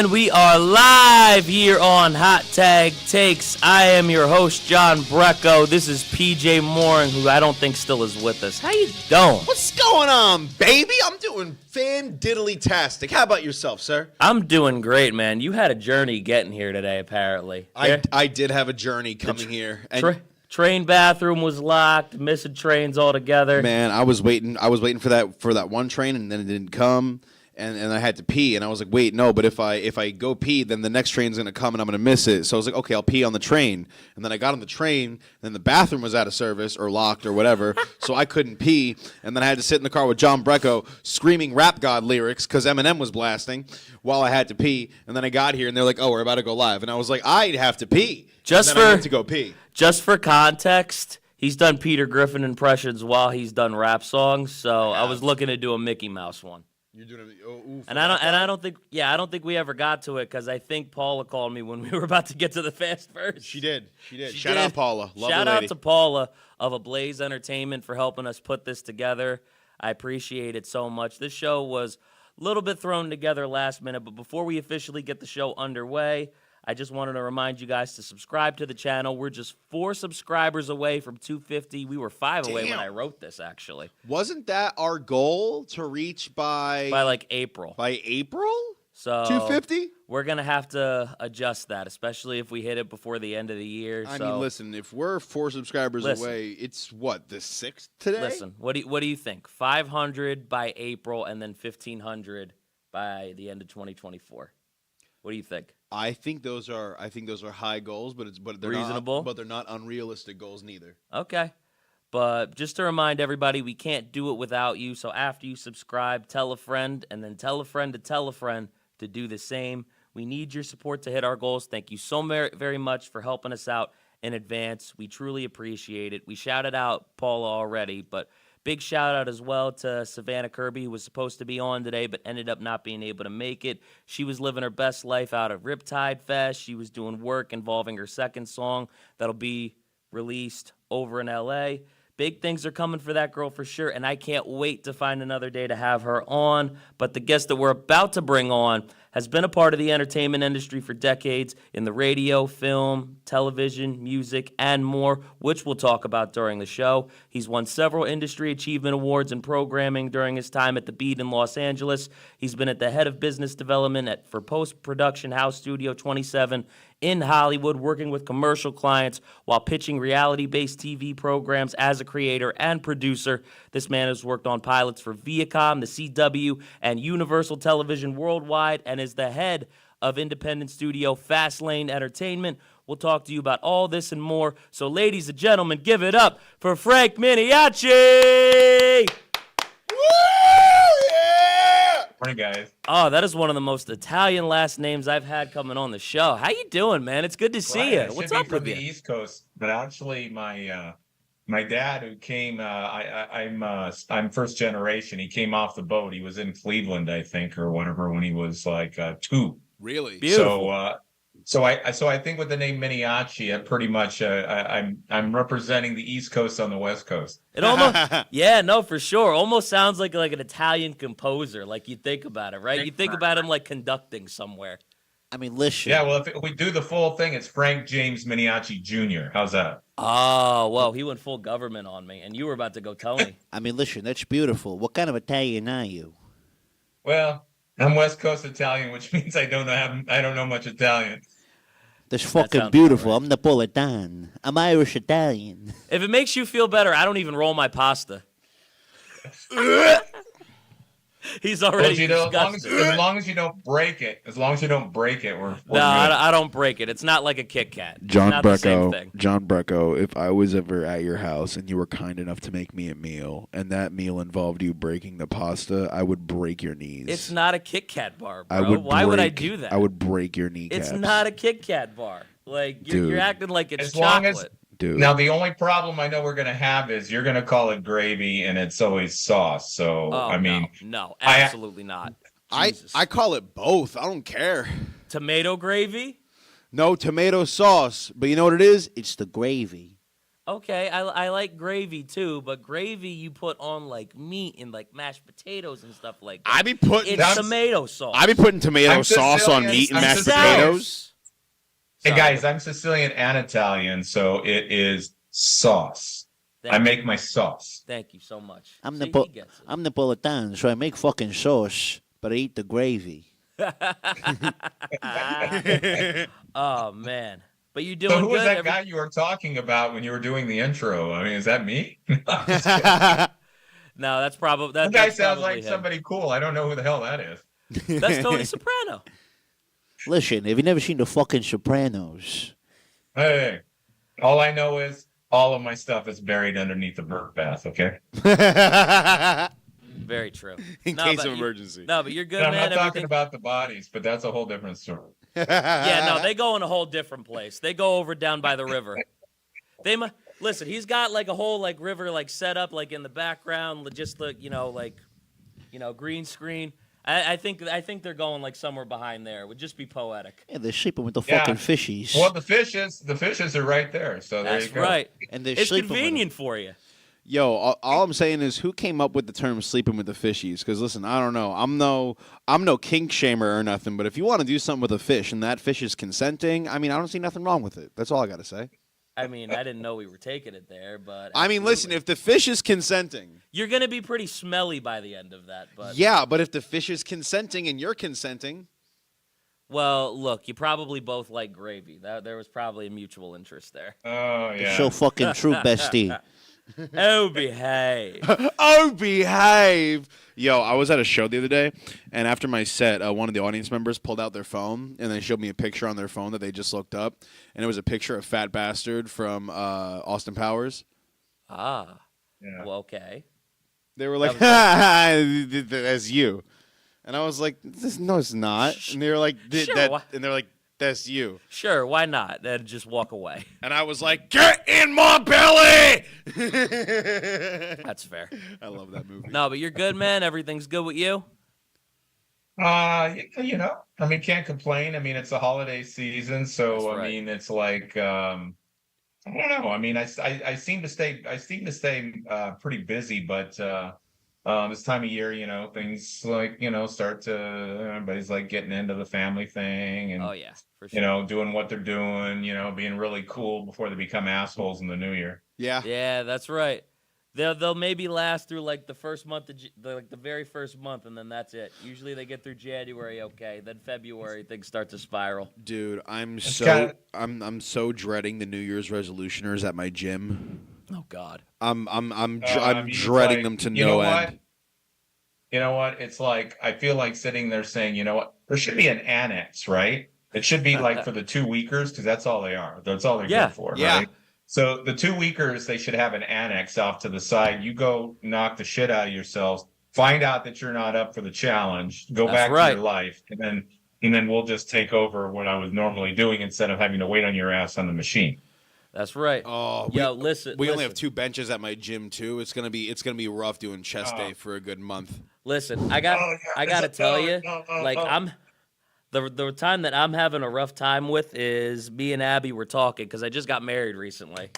And we are live here on Hot Tag Takes. I am your host, John BRECKO. This is PJ Morin, who I don't think still is with us. How you doing? What's going on, baby? I'm doing fan-diddly-tastic. How about yourself, sir? I'm doing great, man. You had a journey getting here today, apparently. I did have a journey coming here. And train bathroom was locked, missing trains altogether. man, I was waiting for that one train, and then it didn't come. And I had to pee, and I was like, wait, no, but if I go pee, then the next train's going to come, and I'm going to miss it. So I was like, okay, I'll pee on the train. And then I got on the train, and then the bathroom was out of service or locked or whatever, so I couldn't pee. And then I had to sit in the car with John BRECKO screaming Rap God lyrics because Eminem was blasting while I had to pee. And then I got here, and they're like, oh, we're about to go live. And I was like, I have to pee. I had to go pee. Just for context, he's done Peter Griffin impressions while he's done rap songs, so I was looking to do a Mickey Mouse one. You're doing I don't think we ever got to it because I think Paula called me when we were about to get to the fast verse. She did. Shout out Paula. Shout out to Paula of Ablaze Entertainment for helping us put this together. I appreciate it so much. This show was a little bit thrown together last minute, but before we officially get the show underway, I just wanted to remind you guys to subscribe to the channel. We're just 4 subscribers away from 250. We were 5 away when I wrote this, actually. Wasn't that our goal to reach by like April? By April? So 250? We're going to have to adjust that, especially if we hit it before the end of the year. I mean, listen, if we're 4 subscribers away, it's what, the 6th today? Listen, what do you think? 500 by April and then 1,500 by the end of 2024. What do you think? I think those are high goals, but they're reasonable. But they're not unrealistic goals neither. Okay. But just to remind everybody, we can't do it without you. So after you subscribe, tell a friend, and then tell a friend to do the same. We need your support to hit our goals. Thank you so very much for helping us out in advance. We truly appreciate it. We shouted out Paula already, but big shout out as well to Savannah Kirby, who was supposed to be on today but ended up not being able to make it. She was living her best life out of Riptide Fest. She was doing work involving her second song that'll be released over in LA. Big things are coming for that girl for sure, and I can't wait to find another day to have her on. But the guest that we're about to bring on has been a part of the entertainment industry for decades in the radio, film, television, music, and more, which we'll talk about during the show. He's won several industry achievement awards in programming during his time at the Beat in Los Angeles. He's been at the head of business development for post-production house Studio 27 in Hollywood, working with commercial clients while pitching reality-based TV programs as a creator and producer. This man has worked on pilots for Viacom, the CW, and Universal Television Worldwide, and is the head of independent studio Fastlane Entertainment. We'll talk to you about all this and more. So, ladies and gentlemen, give it up for Frank MINIACI! Morning, guys. Oh, that is one of the most Italian last names I've had coming on the show. How you doing, man? It's good to see you. What's up with you? From the East Coast, but actually, my dad, who came, I'm first generation. He came off the boat. He was in Cleveland, I think, or whatever, when he was like 2. Really? Beautiful. So I think with the name MINIACI, I pretty much I'm representing the East Coast on the West Coast. It almost, yeah, no, for sure. Almost sounds like an Italian composer. Like you think about it, right? You think about him like conducting somewhere. I mean, listen. Yeah, well, if we do the full thing, it's Frank James MINIACI Jr. How's that? Oh, well, he went full government on me, and you were about to go Tony. I mean, listen, that's beautiful. What kind of Italian are you? Well, I'm West Coast Italian, which means I don't know much Italian. That's fucking beautiful. Right. I'm Napolitan. I'm Irish Italian. If it makes you feel better, I don't even roll my pasta. He's already disgusted. As long as you don't break it, we're no, I don't break it. It's not like a Kit Kat. John not the same BRECKO, thing. John BRECKO, if I was ever at your house and you were kind enough to make me a meal, and that meal involved you breaking the pasta, I would break your knees. It's not a Kit Kat bar, bro. Why would I do that? I would break your kneecaps. It's not a Kit Kat bar. Like you're acting like it's chocolate. Dude. Now, the only problem I know we're going to have is you're going to call it gravy, and it's always sauce. So, I mean... No, absolutely not. I call it both. I don't care. Tomato gravy? No, tomato sauce. But you know what it is? It's the gravy. Okay, I like gravy too, but gravy you put on like meat and like mashed potatoes and stuff like that. I be putting It's tomato sauce. I be putting tomato I'm sauce on Sicilian. meat and I'm mashed Sicilian. potatoes. Hey Sorry. guys, I'm Sicilian and Italian, so it is sauce. I make my sauce. Thank you so much. I'm See, he gets it. Napolitan, so I make fucking sauce, but I eat the gravy. Oh man, but you're doing So who good. was that guy you were talking about when you were doing the intro? I mean, is that me? No, that's probably that. That guy that's sounds probably like him. somebody cool. I don't know who the hell that is. That's Tony Soprano. Listen, have you never seen the fucking Sopranos? Hey, all I know is all of my stuff is buried underneath the bird bath. Okay. Very true. In No, case but of you- emergency. No, but you're good, And I'm man. not talking Everything- about the bodies, but that's a whole different story. Yeah, no, they go in a whole different place. They go over down by the river. Listen. He's got like a whole like river like set up like in the background, just like green screen. I think they're going like somewhere behind there. It would just be poetic. Yeah, they're sleeping with the Yeah. fucking fishies. Well, the fishes are right there. So there That's you go. right. And they're It's sleeping with convenient for you. Yo, all I'm saying is, who came up with the term "sleeping with the fishies"? Because listen, I don't know. I'm no kink shamer or nothing. But if you want to do something with a fish and that fish is consenting, I mean, I don't see nothing wrong with it. That's all I gotta say. I mean, I didn't know we were taking it there, but I mean, listen, absolutely. if the fish is consenting, You're gonna be pretty smelly by the end of that, but yeah. But if the fish is consenting and you're consenting, well, look, you probably both like gravy. There was probably a mutual interest there. Oh It's yeah. so fucking true, bestie. Oh, behave. oh, behave. Yo, I was at a show the other day, and after my set, one of the audience members pulled out their phone, and they showed me a picture on their phone that they just looked up, and it was a picture of Fat Bastard from Austin Powers. Ah, Yeah. well, okay. They were like, that's you. And I was like, no, it's not. And they were like, Sure, why- and they're like, that's you. Sure, why not? Then just walk away. And I was like, get in my belly. That's fair. I love that movie. No, but you're good, man. Everything's good with you. I mean, can't complain. I mean, it's the holiday season, so That's I right. mean, it's like I don't know. I mean, I seem to stay pretty busy, but this time of year, things like start to everybody's like getting into the family thing and Oh yeah, for sure. doing what they're doing, being really cool before they become assholes in the new year. Yeah. Yeah, that's right. They'll maybe last through like the first month of the very first month, and then that's it. Usually they get through January, okay. Then February things start to spiral. Dude, I'm kinda- so dreading the New Year's resolutioners at my gym. Oh God. I'm I mean, it's dreading like, them to you no know end. what? You know what? It's like I feel like sitting there saying, you know what? There should be an annex, right? It should be like for the 2 weekers because that's all they are. That's all they're Yeah. good for, Yeah. right? So the 2 weekers, they should have an annex off to the side. You go knock the shit out of yourselves. Find out that you're not up for the challenge. Go That's back right. to your life, and then we'll just take over what I was normally doing instead of having to wait on your ass on the machine. That's right. Oh, Yo, listen. we only have listen. 2 benches at my gym too. It's gonna be rough doing chest Oh. day for a good month. Listen, I gotta tell you, like the time that I'm having a rough time with is me and Abby were talking because I just got married recently.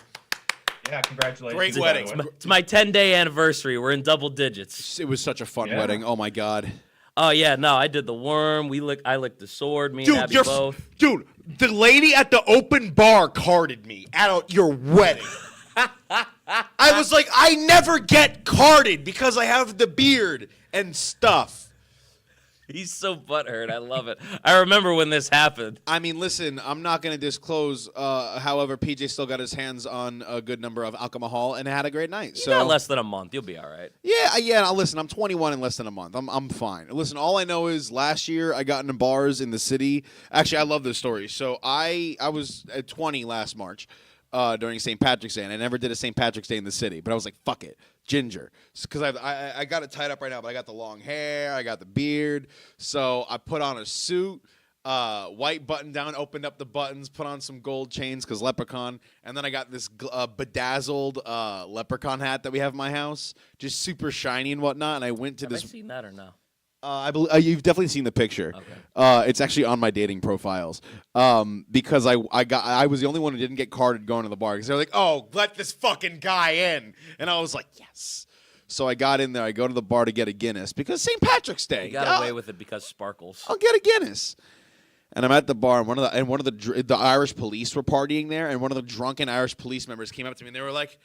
Yeah, congratulations. Great by the wedding. way. It's my 10-day anniversary. We're in double digits. It was such a fun Yeah. wedding. Oh my god. Oh yeah, no, I did the worm. I licked the sword. Me and Abby both. dude. The lady at the open bar carded me at your wedding. I was like, I never get carded because I have the beard and stuff. He's so butthurt. I love it. I remember when this happened. I mean, listen, I'm not going to disclose. However, PJ still got his hands on a good number of alcohol and had a great night. You So got less than a month. You'll be all right. yeah. Now listen, I'm 21 in less than a month. I'm fine. Listen, all I know is last year I got into bars in the city. Actually, I love this story. So I was at 20 last March. During St. Patrick's Day, and I never did a St. Patrick's Day in the city, but I was like, fuck it, ginger, because I got it tied up right now, but I got the long hair, I got the beard, so I put on a suit, white button down, opened up the buttons, put on some gold chains, because leprechaun, and then I got this bedazzled leprechaun hat that we have in my house, just super shiny and whatnot, and I went to Have I this, seen that or no? I believe you've definitely seen the picture. Okay. It's actually on my dating profiles. Because I was the only one who didn't get carded going to the bar because they're like, "Oh, let this fucking guy in," and I was like, "Yes." So I got in there. I go to the bar to get a Guinness because St. Patrick's Day. You got away with it because sparkles. I'll get a Guinness. And I'm at the bar, and one of the Irish police were partying there, and one of the drunken Irish police members came up to me, and they were like,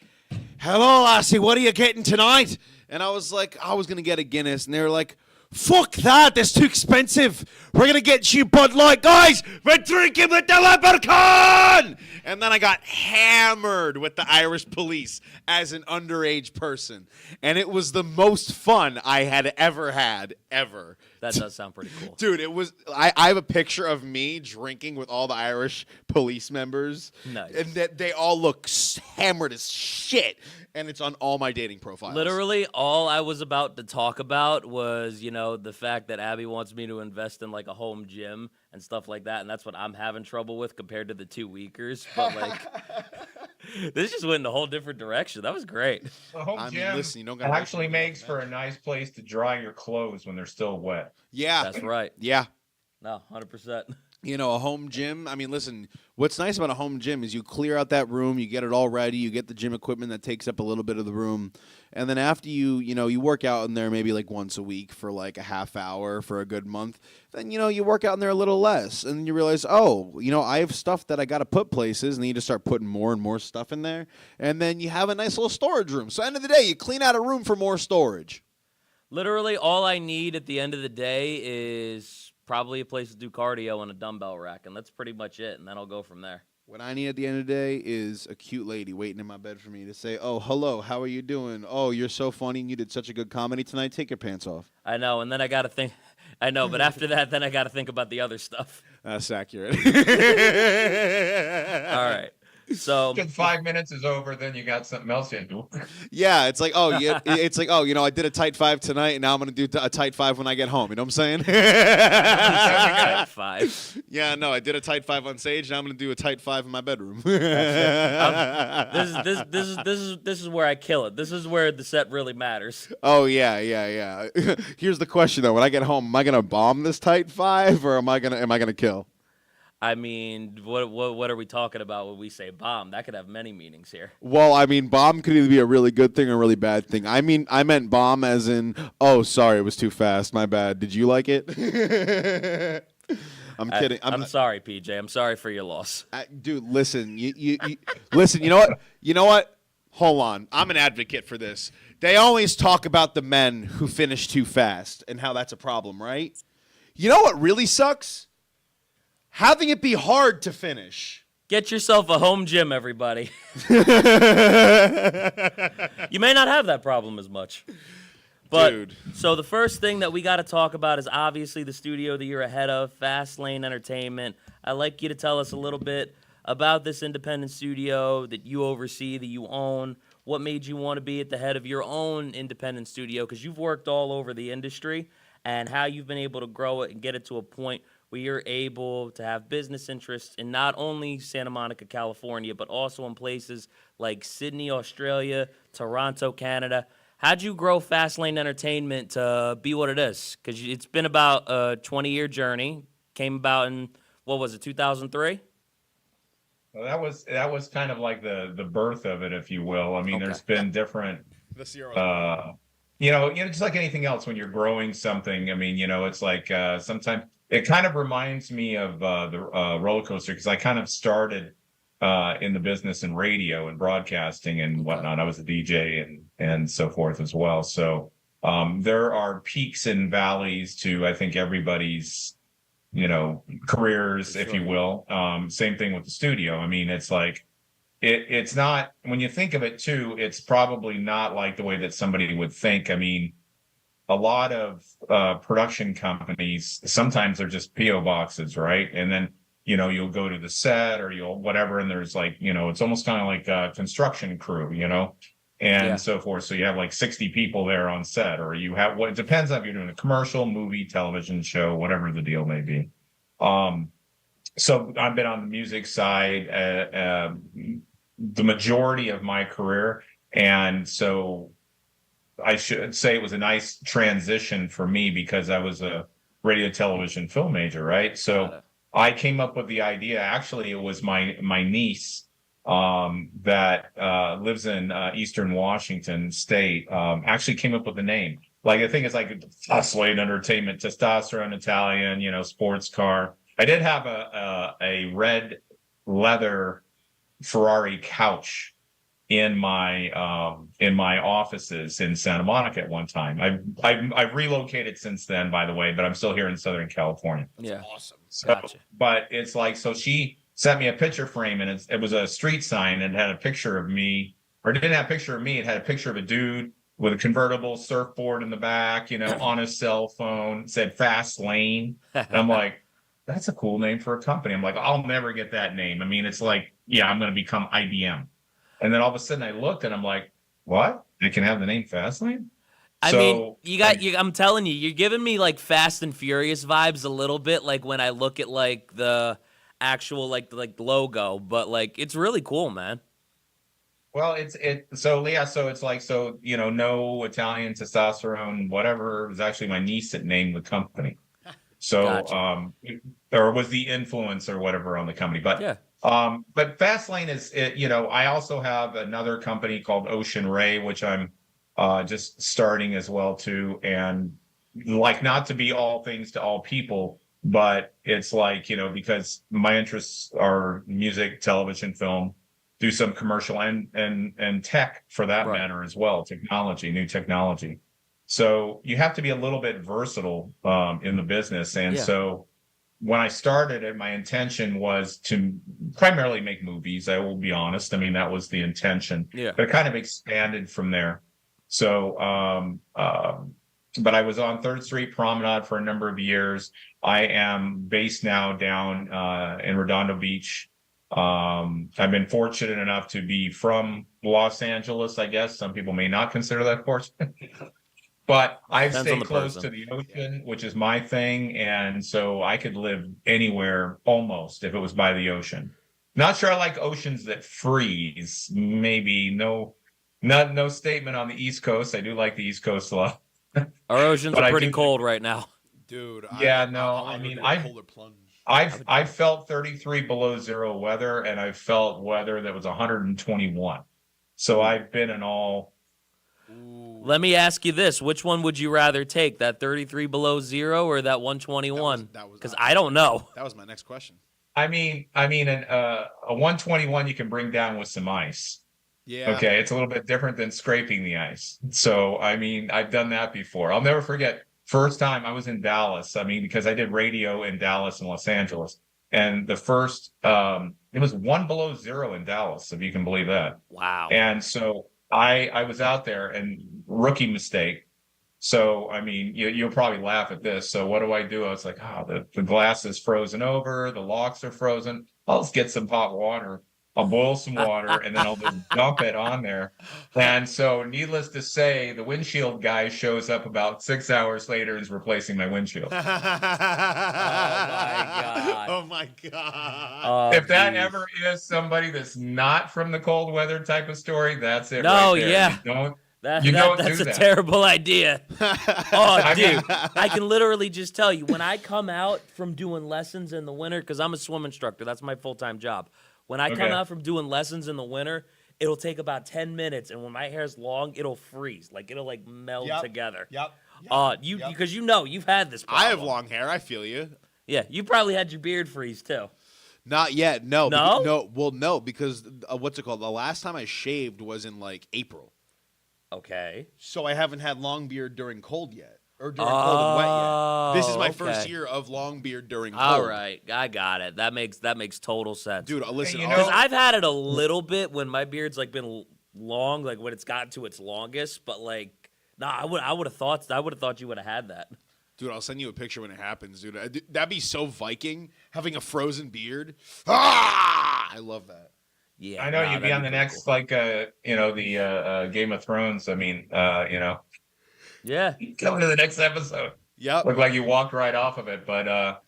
"Hello, lassie, what are you getting tonight?" And I was like, I was gonna get a Guinness, and they were like, "Fuck that, that's too expensive. We're gonna get you Bud Light, guys. We're drinking with the leprechaun." And then I got hammered with the Irish police as an underage person, and it was the most fun I had ever had ever. That does sound pretty cool. Dude, it was. I have a picture of me drinking with all the Irish police members. Nice. And that they all look hammered as shit. And it's on all my dating profiles. Literally, all I was about to talk about was, the fact that Abby wants me to invest in like a home gym and stuff like that, and that's what I'm having trouble with compared to the 2 weekers. But like, this just went in a whole different direction. That was great. The home gym listen, you don't it gotta actually wait makes for a nice place to dry your clothes when they're still wet. Yeah. That's right. Yeah. No, 100%. A home gym. I mean, listen, what's nice about a home gym is you clear out that room, you get it all ready, you get the gym equipment that takes up a little bit of the room. And then after you work out in there maybe like once a week for like a half hour for a good month, then, you work out in there a little less. And then you realize, I have stuff that I got to put places, and then you just start putting more and more stuff in there. And then you have a nice little storage room. So end of the day, you clean out a room for more storage. Literally, all I need at the end of the day is probably a place to do cardio and a dumbbell rack, and that's pretty much it, and then I'll go from there. What I need at the end of the day is a cute lady waiting in my bed for me to say, "Oh, hello, how are you doing? Oh, you're so funny, and you did such a good comedy tonight. Take your pants off." I know, and then I got to think. I know, but after that, then I got to think about the other stuff. That's accurate. All right. So After 5 minutes is over, then you got something else you do. Yeah, it's like, I did a tight 5 tonight, and now I'm going to do a tight 5 when I get home. You know what I'm saying? Tight 5. Yeah, no, I did a tight 5 on stage, now I'm going to do a tight 5 in my bedroom. This is where I kill it. This is where the set really matters. Oh, yeah. Here's the question, though. When I get home, am I going to bomb this tight 5, or am I going to kill? I mean, what are we talking about when we say bomb? That could have many meanings here. Well, I mean, bomb could either be a really good thing or a really bad thing. I meant bomb as in, oh, sorry, it was too fast. My bad. Did you like it? I'm kidding. I'm sorry, PJ. I'm sorry for your loss. Dude, listen. You listen. You know what? You know what? Hold on. I'm an advocate for this. They always talk about the men who finish too fast and how that's a problem, right? You know what really sucks? Having it be hard to finish. Get yourself a home gym, everybody. You may not have that problem as much. But, Dude. So the first thing that we got to talk about is obviously the studio that you're ahead of, Fast Lane Entertainment. I'd like you to tell us a little bit about this independent studio that you oversee, that you own. What made you want to be at the head of your own independent studio? Because you've worked all over the industry, and how you've been able to grow it and get it to a point where you're able to have business interests in not only Santa Monica, California, but also in places like Sydney, Australia, Toronto, Canada. How'd you grow Fastlane Entertainment to be what it is? Because it's been about a 20-year journey. Came about in, 2003? Well, that was kind of like the birth of it, if you will. I mean, Okay. There's been different, just like anything else when you're growing something. I mean, it's like sometimes it kind of reminds me of the roller coaster, because I kind of started in the business in radio and broadcasting and whatnot. I was a DJ and so forth as well. So there are peaks and valleys to, I think, everybody's careers, if you will. Same thing with the studio. I mean, it's like it's not, when you think of it too, it's probably not like the way that somebody would think. I mean, a lot of production companies, sometimes they're just PO boxes, right? And then you'll go to the set or you'll whatever, and there's like it's almost kind of like a construction crew, and so forth. So you have like 60 people there on set, or you have it depends on if you're doing a commercial, movie, television show, whatever the deal may be. So I've been on the music side the majority of my career, and so I should say it was a nice transition for me because I was a radio, television, film major, right? Got So it. I came up with the idea. Actually, it was my niece that lives in Eastern Washington State. Actually came up with the name. Like, I think it's like Slate Entertainment, Testosterone Italian, sports car. I did have a red leather Ferrari couch in my offices in Santa Monica at one time. I've relocated since then, by the way, but I'm still here in Southern California. Yeah. Awesome. So, Gotcha. but it's like, so she sent me a picture frame, and it was a street sign and had a picture of me, or it didn't have a picture of me. It had a picture of a dude with a convertible surfboard in the back, on his cell phone. It said Fast Lane. And I'm like, that's a cool name for a company. I'm like, I'll never get that name. I mean, it's like, yeah, I'm going to become IBM. And then all of a sudden I looked and I'm like, what? They can have the name Fastlane? I mean, I'm telling you, you're giving me like Fast and Furious vibes a little bit, like when I look at like the actual like logo, but like it's really cool, man. Well, so it's like, no Italian testosterone, whatever. It was actually my niece that named the company. So, Gotcha. or was the influence or whatever on the company. But Yeah. but Fastlane is, I also have another company called Ocean Ray, which I'm just starting as well too. And like, not to be all things to all people, but it's like, because my interests are music, television, film, do some commercial and tech for that Right. matter as well, new technology. So you have to be a little bit versatile in the business. And Yeah. so when I started it, my intention was to primarily make movies. I will be honest. I mean, that was the intention. Yeah. But it kind of expanded from there. So, but I was on 3rd Street Promenade for a number of years. I am based now down in Redondo Beach. I've been fortunate enough to be from Los Angeles, I guess. Some people may not consider that fortunate. But I've Depends on stayed the close person. to the ocean, which is my thing. And so I could live anywhere almost if it was by the ocean. Not sure I like oceans that freeze. Maybe no statement on the East Coast. I do like the East Coast a lot. Our oceans But are I pretty do cold right now. Dude. Yeah, no, I mean, I've felt 33 below zero weather, and I've felt weather that was 121. So I've been in all. Let me ask you this: which one would you rather take, that 33 below zero or that 121? That was Because I don't know. That was my next question. I mean, a 121 you can bring down with some ice. Yeah. Okay, it's a little bit different than scraping the ice. So, I mean, I've done that before. I'll never forget first time I was in Dallas. I mean, because I did radio in Dallas and Los Angeles. And the first, it was 1 below zero in Dallas, if you can believe that. Wow. And so I was out there, and rookie mistake. So, I mean, you'll probably laugh at this. So what do? I was like, the glass is frozen over. The locks are frozen. I'll just get some hot water. I'll boil some water, and then I'll just dump it on there. And so needless to say, the windshield guy shows up about 6 hours later and is replacing my windshield. Oh my God. Oh my God. Oh, If that geez. ever is somebody that's not from the cold weather type of story, that's it. No, right there. yeah. You don't That's do a that. terrible idea. Oh, I mean- dude, I can literally just tell you, when I come out from doing lessons in the winter, because I'm a swim instructor, that's my full-time job. When I come Okay. out from doing lessons in the winter, it'll take about 10 minutes, and when my hair's long, it'll freeze. Like, it'll, like, meld together. Yep. Because you've had this problem. I have long hair. I feel you. Yeah, you probably had your beard freeze, too. Not yet. No. No? No, because what's it called? The last time I shaved was in like April. Okay. So I haven't had long beard during cold yet. Or during cold and wet yet. This is my first okay. year of long beard during cold. All right, I got it. That makes total sense. Dude, listen. Hey, you I'll- know- Because I've had it a little bit when my beard's like been long, like when it's gotten to its longest. But like, I would have thought you would have had that. Dude, I'll send you a picture when it happens, dude. That'd be so Viking, having a frozen beard. Ah! I love that. Yeah, I know nah, you'd be that'd on the pretty next, cool. like, the Game of Thrones. I mean, Yeah, coming to the next episode. Yep. Looked like you walked right off of it, but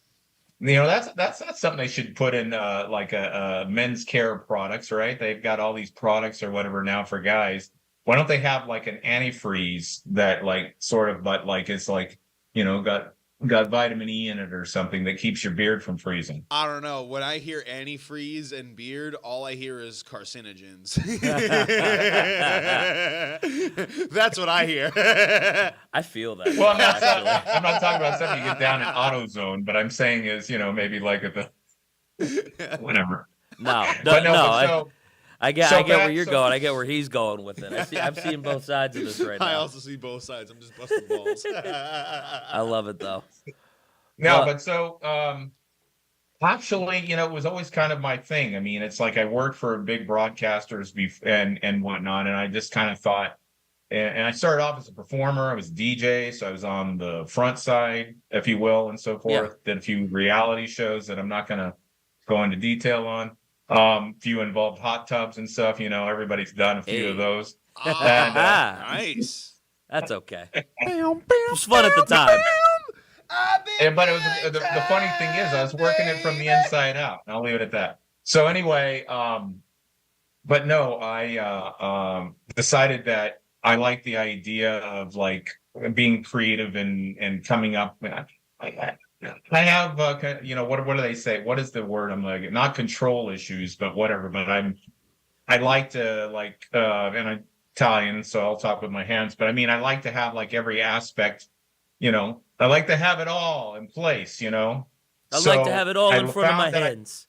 that's something they should put in like a men's care products, right? They've got all these products or whatever now for guys. why don't they have like an antifreeze that like sort of, but like it's like, got vitamin E in it or something that keeps your beard from freezing. I don't know. When I hear antifreeze and beard, all I hear is carcinogens. That's what I hear. I feel that. Well, I'm not talking about something you get down in AutoZone, but I'm saying is, maybe like at the whatever. No, But no, no. but so- I get so where back- you're so- going. I get where he's going with it. I'm seeing both sides of this right now. I also see both sides. I'm just busting balls. I love it though. No, Well- but so actually, it was always kind of my thing. I mean, it's like I worked for big broadcasters and whatnot, and I just kind of thought, and I started off as a performer. I was a DJ, so I was on the front side, if you will, and so forth. Yeah. Did a few reality shows that I'm not going to go into detail on. Few involved hot tubs and stuff. Everybody's done a few of those. And, Nice. That's okay. It was fun at the time. But it was the funny thing is I was working it from the inside out. I'll leave it at that. So anyway, but no, I decided that I like the idea of like being creative and coming up. I have what do they say? What is the word? I'm like, not control issues, but whatever. But I like to like and I'm Italian, so I'll talk with my hands. But I mean, I like to have like every aspect. I like to have it all in place. I like to have it all in front of my hands.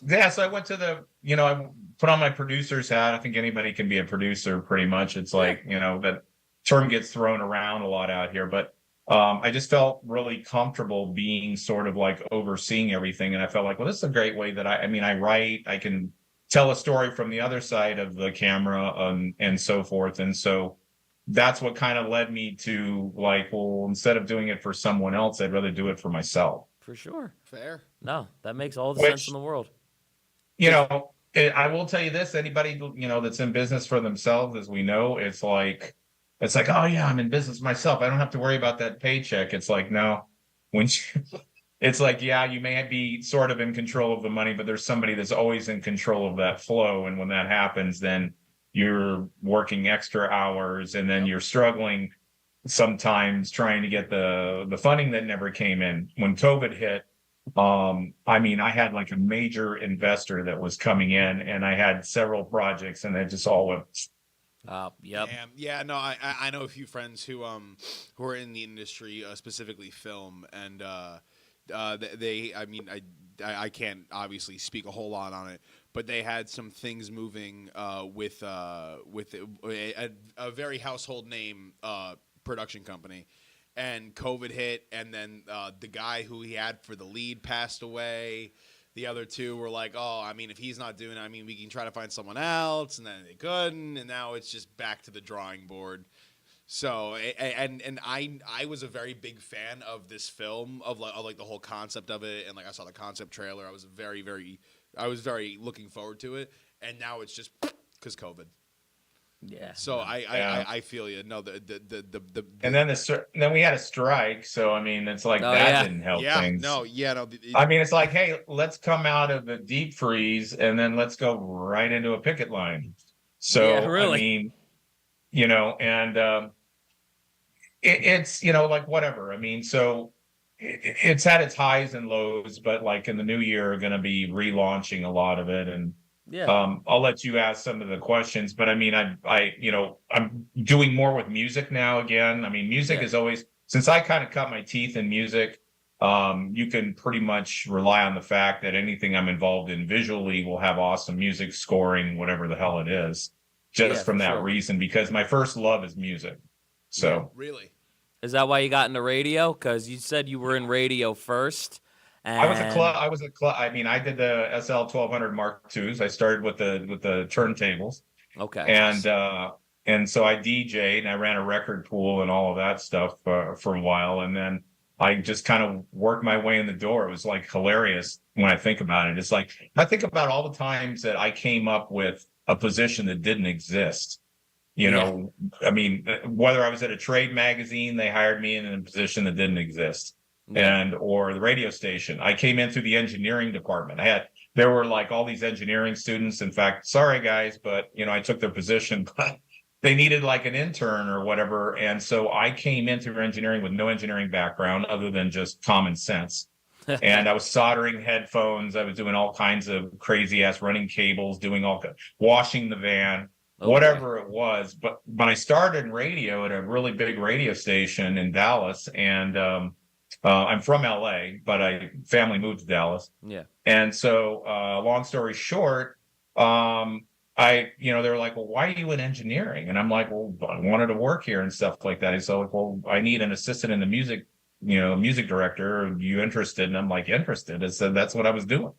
So I went to I put on my producer's hat. I think anybody can be a producer pretty much. It's like, that term gets thrown around a lot out here, but I just felt really comfortable being sort of like overseeing everything. And I felt like, well, this is a great way that I write, I can tell a story from the other side of the camera and so forth. And so that's what kind of led me to like, well, instead of doing it for someone else, I'd rather do it for myself. For sure. Fair. No, that makes all the sense in the world. I will tell you this, anybody, that's in business for themselves, as we know, it's like, oh yeah, I'm in business myself. I don't have to worry about that paycheck. It's like, no, it's like, yeah, you may be sort of in control of the money, but there's somebody that's always in control of that flow. And when that happens, then you're working extra hours and then you're struggling sometimes trying to get the funding that never came in. When COVID hit, I had like a major investor that was coming in and I had several projects and it just all went. Yep. Yeah, no, I know a few friends who are in the industry, specifically film, and I can't obviously speak a whole lot on it, but they had some things moving with a very household name production company, and COVID hit, and then the guy who he had for the lead passed away. The other two were like, if he's not doing it, we can try to find someone else, and then they couldn't, and now it's just back to the drawing board. So, and I was a very big fan of this film, of the whole concept of it, and like I saw the concept trailer, I was very looking forward to it, and now it's just because COVID. Yeah. So I feel you. No, And then we had a strike, so it's like didn't help things. No. It's like, hey, let's come out of the deep freeze and then let's go right into a picket line. So yeah, really. It's like whatever. So it's had its highs and lows, but like in the new year, we're going to be relaunching a lot of it and. Yeah. I'll let you ask some of the questions, but I'm doing more with music now again. Music is always, since I kind of cut my teeth in music, you can pretty much rely on the fact that anything I'm involved in visually will have awesome music scoring, whatever the hell it is, just from that reason, because my first love is music. So really, is that why you got into radio? Because you said you were in radio first. I was a club. I did the SL 1200 Mark IIs. I started with the turntables. Okay. And so I DJ'd and I ran a record pool and all of that stuff for a while. And then I just kind of worked my way in the door. It was like hilarious when I think about it. It's like, I think about all the times that I came up with a position that didn't exist. Whether I was at a trade magazine, they hired me in a position that didn't exist. Or the radio station. I came in through the engineering department. There were like all these engineering students. In fact, sorry guys, but I took their position, but they needed like an intern or whatever. And so I came into engineering with no engineering background other than just common sense. And I was soldering headphones. I was doing all kinds of crazy ass running cables, washing the van, whatever it was. But I started in radio at a really big radio station in Dallas, and I'm from LA, but family moved to Dallas. Yeah. And so, long story short, they were like, well, why are you in engineering? And I'm like, well, I wanted to work here and stuff like that. And so, like, well, I need an assistant in the music director. Are you interested? And I'm like, interested. And so that's what I was doing.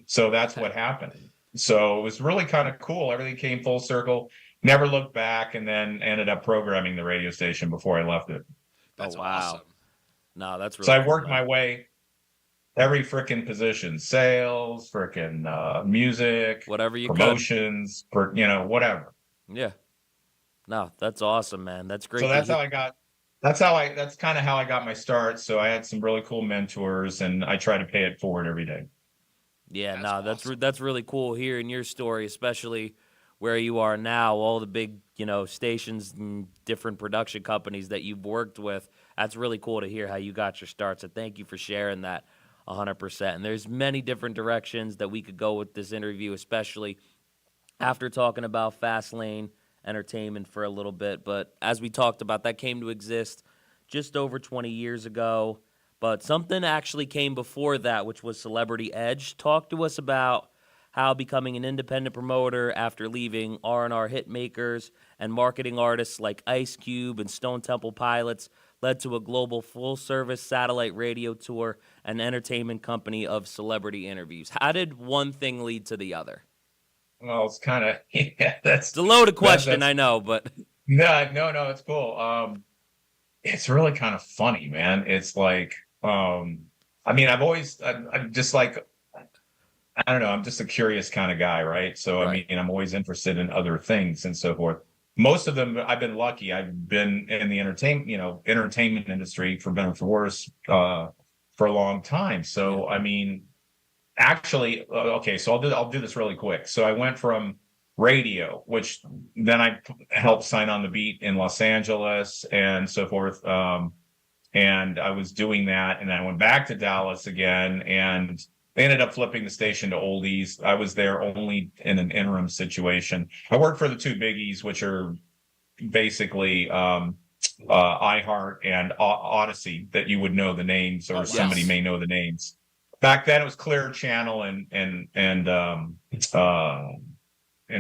So that's what happened. So it was really kind of cool. Everything came full circle, never looked back, and then ended up programming the radio station before I left it. That's oh, wow. awesome. No, that's really So I cool, worked man. my way every freaking position, sales, freaking music, Whatever you promotions, whatever. Yeah. No, that's awesome, man. That's great. So that's that's kind of how I got my start. So I had some really cool mentors, and I try to pay it forward every day. Yeah, Awesome. that's really cool hearing your story, especially where you are now, all the big, stations and different production companies that you've worked with. That's really cool to hear how you got your start. So thank you for sharing that 100%. And there's many different directions that we could go with this interview, especially after talking about Fast Lane Entertainment for a little bit. But as we talked about, that came to exist just over 20 years ago. But something actually came before that, which was Celebrity Edge. Talk to us about how becoming an independent promoter after leaving R&R hit makers and marketing artists like Ice Cube and Stone Temple Pilots led to a global full-service satellite radio tour and entertainment company of celebrity interviews. How did one thing lead to the other? Well, it's kind of It's a loaded question, I know, but no, it's cool. It's really kind of funny, man. It's like, I'm just like, I don't know, I'm just a curious kind of guy, right? So, Right. I'm always interested in other things and so forth. Most of them, I've been lucky. I've been in the entertainment industry, for better or for worse, for a long time. So, actually, okay, so I'll do this really quick. So I went from radio, which then I helped sign on the beat in Los Angeles and so forth. And I was doing that, and I went back to Dallas again, and they ended up flipping the station to oldies. I was there only in an interim situation. I worked for the two biggies, which are basically iHeart and Odyssey, that you would know the names, or somebody may know the names. Back then, it was Clear Channel and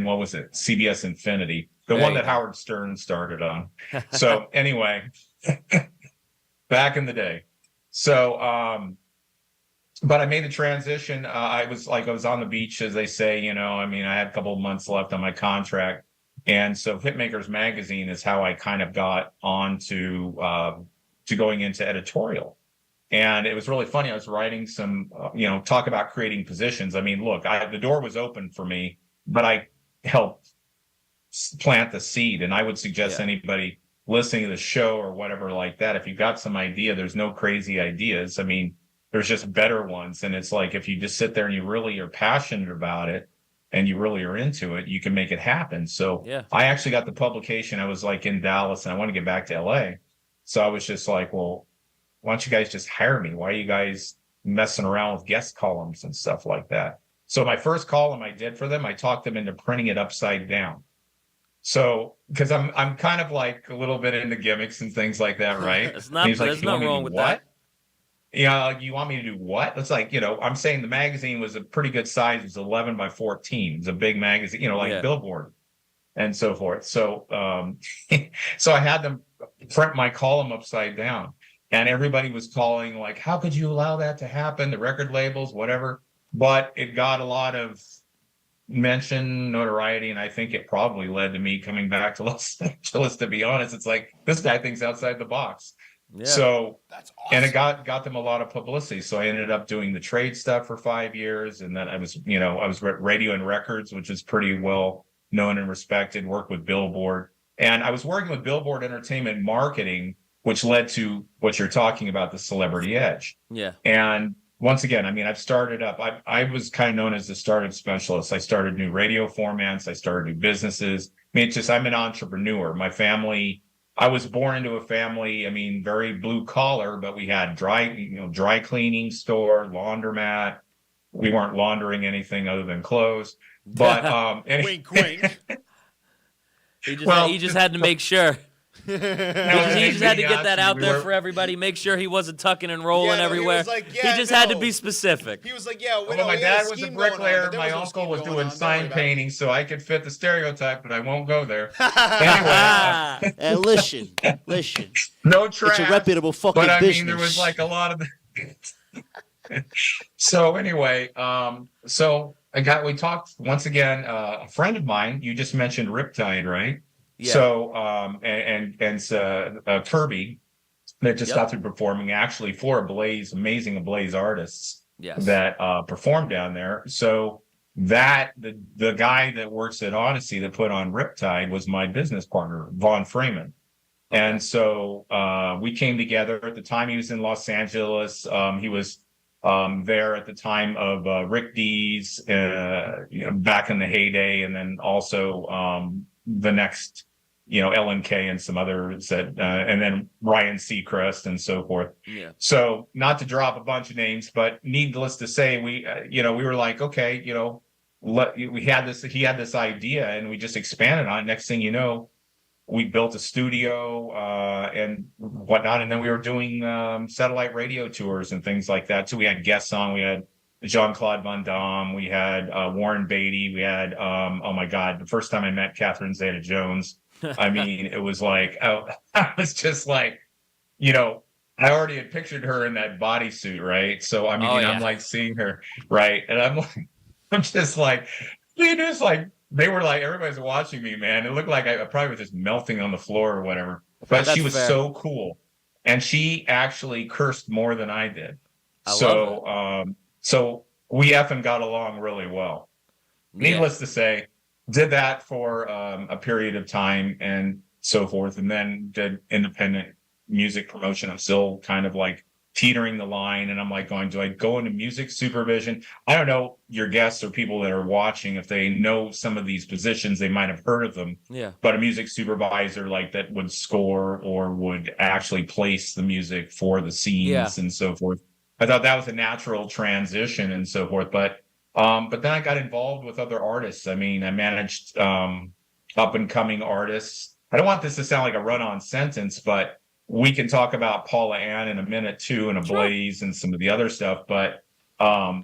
what was it? CBS Infinity, the one that Howard Stern started on. So anyway, back in the day. So, but I made the transition. I was on the beach, as they say, I had a couple of months left on my contract. And so Hitmakers Magazine is how I kind of got on to going into editorial. And it was really funny. I was writing some, talk about creating positions. Look, the door was open for me, but I helped plant the seed. And I would suggest anybody listening to the show or whatever like that, if you got some idea, there's no crazy ideas. There's just better ones. And it's like, if you just sit there and you really are passionate about it and you really are into it, you can make it happen. So I actually got the publication. I was like in Dallas and I want to get back to LA. So I was just like, well, why don't you guys just hire me? Why are you guys messing around with guest columns and stuff like that? So my first column I did for them, I talked them into printing it upside down. So, because I'm kind of like a little bit into gimmicks and things like that, right? There's nothing wrong with that. You want me to do what? It's like, I'm saying the magazine was a pretty good size. It was 11 by 14. It was a big magazine, like Billboard and so forth. So, so I had them print my column upside down, and everybody was calling like, how could you allow that to happen? The record labels, whatever. But it got a lot of mention, notoriety, and I think it probably led to me coming back to Los Angeles, to be honest. It's like, this guy thinks outside the box. Yeah. So that's awesome. And it got them a lot of publicity. So I ended up doing the trade stuff for 5 years, and then I was Radio and Records, which is pretty well known and respected. Worked with Billboard, and I was working with Billboard Entertainment Marketing, which led to what you're talking about, the Celebrity Edge. Yeah. And once again, I mean, I've started up. I was kind of known as the startup specialist. I started new radio formats. I started new businesses. I mean, it's just I'm an entrepreneur. My family, I was born into a family. I mean, very blue collar, but we had dry cleaning store, laundromat. We weren't laundering anything other than clothes. But Wink, wink. He just had to make sure. He just had to get that out there for everybody. Make sure he wasn't tucking and rolling everywhere. He just had to be specific. He was like, yeah. Well, my dad was a bricklayer. My uncle was doing sign painting, so I could fit the stereotype, but I won't go there. Anyway, listen. no trash. It's a reputable fucking but I business. mean, there was like a lot of. So anyway, we talked once again. A friend of mine, you just mentioned Riptide, right? Yeah. So Kirby that just got through performing actually for amazing Ablaze artists that performed down there. So that the guy that works at Odyssey that put on Riptide was my business partner, Vaughn Freeman. And so we came together at the time. He was in Los Angeles. He was there at the time of Rick Dees, back in the heyday, and then also the next, LNK and some others and then Ryan Seacrest and so forth. Yeah. So not to drop a bunch of names, but needless to say, we were like, okay, he had this idea and we just expanded on it. Next thing you know, we built a studio and whatnot. And then we were doing satellite radio tours and things like that. So we had guests on. We had Jean-Claude Van Damme. We had Warren Beatty. We had, oh my God, the first time I met Catherine Zeta-Jones. I mean, it was like, I was just like, I already had pictured her in that bodysuit, right? So, I mean, I'm like seeing her, right? And I'm just like, they were like, everybody's watching me, man. It looked like I probably was just melting on the floor or whatever. But she was so cool. And she actually cursed more than I did. So we effing got along really well. Needless to say, did that for a period of time and so forth, and then did independent music promotion. I'm still kind of like teetering the line, and I'm like going, do I go into music supervision? I don't know your guests or people that are watching, if they know some of these positions, they might have heard of them. Yeah. But a music supervisor like that would score or would actually place the music for the scenes and so forth. I thought that was a natural transition and so forth, but then I got involved with other artists. I mean, I managed up and coming artists. I don't want this to sound like a run-on sentence, but we can talk about Paula Ann in a minute too, and Ablaze and some of the other stuff. But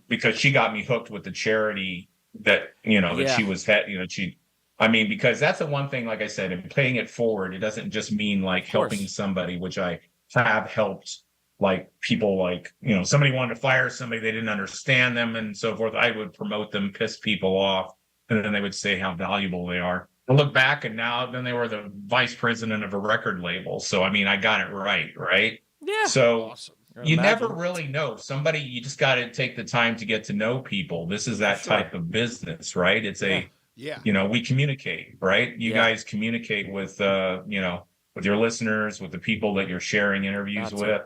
because she got me hooked with the charity that she was, because that's the one thing. Like I said, in paying it forward, it doesn't just mean like helping somebody, which I have helped. Like people somebody wanted to fire somebody, they didn't understand them and so forth. I would promote them, piss people off, and then they would say how valuable they are. I look back and then they were the vice president of a record label. So, I mean, I got it right? Yeah. So awesome. You never really know somebody. You just got to take the time to get to know people. This is that type of business, right? It's we communicate, right? You guys communicate with, with your listeners, with the people that you're sharing interviews with.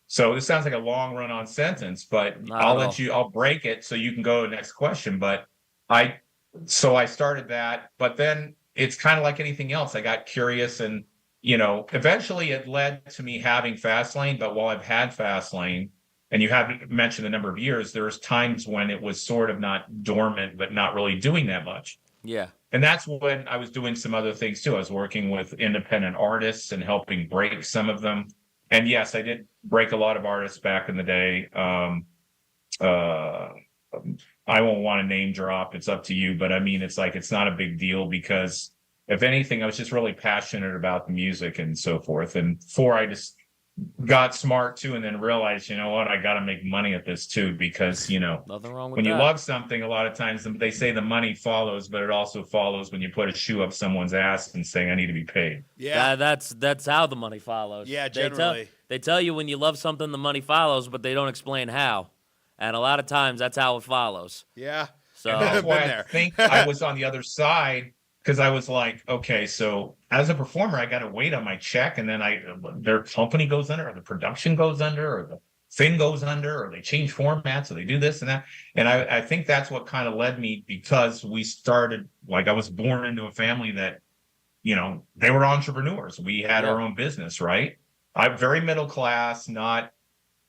So this sounds like a long run-on sentence, but I'll break it so you can go to the next question. But I started that, but then it's kind of like anything else. I got curious and, eventually it led to me having Fastlane. But while I've had Fastlane, and you haven't mentioned the number of years, there's times when it was sort of not dormant, but not really doing that much. Yeah. And that's when I was doing some other things too. I was working with independent artists and helping break some of them. And yes, I did break a lot of artists back in the day. I won't want to name drop. It's up to you. But I mean, it's not a big deal because if anything, I was just really passionate about the music and so forth. And I just got smart too, and then realized, you know what, I got to make money at this too, because, nothing wrong with when you love something, a lot of times they say the money follows, but it also follows when you put a shoe up someone's ass and saying, I need to be paid. Yeah. That's how the money follows. Yeah, generally. They tell you when you love something, the money follows, but they don't explain how. And a lot of times that's how it follows. Yeah. So that's why I think I was on the other side, because I was like, okay, so as a performer, I got to wait on my check, and then their company goes under, or the production goes under, or thing goes under, or they change formats, or they do this and that. And I think that's what kind of led me, because we started, like, I was born into a family that, they were entrepreneurs. We had our own business, right? I'm very middle class, not,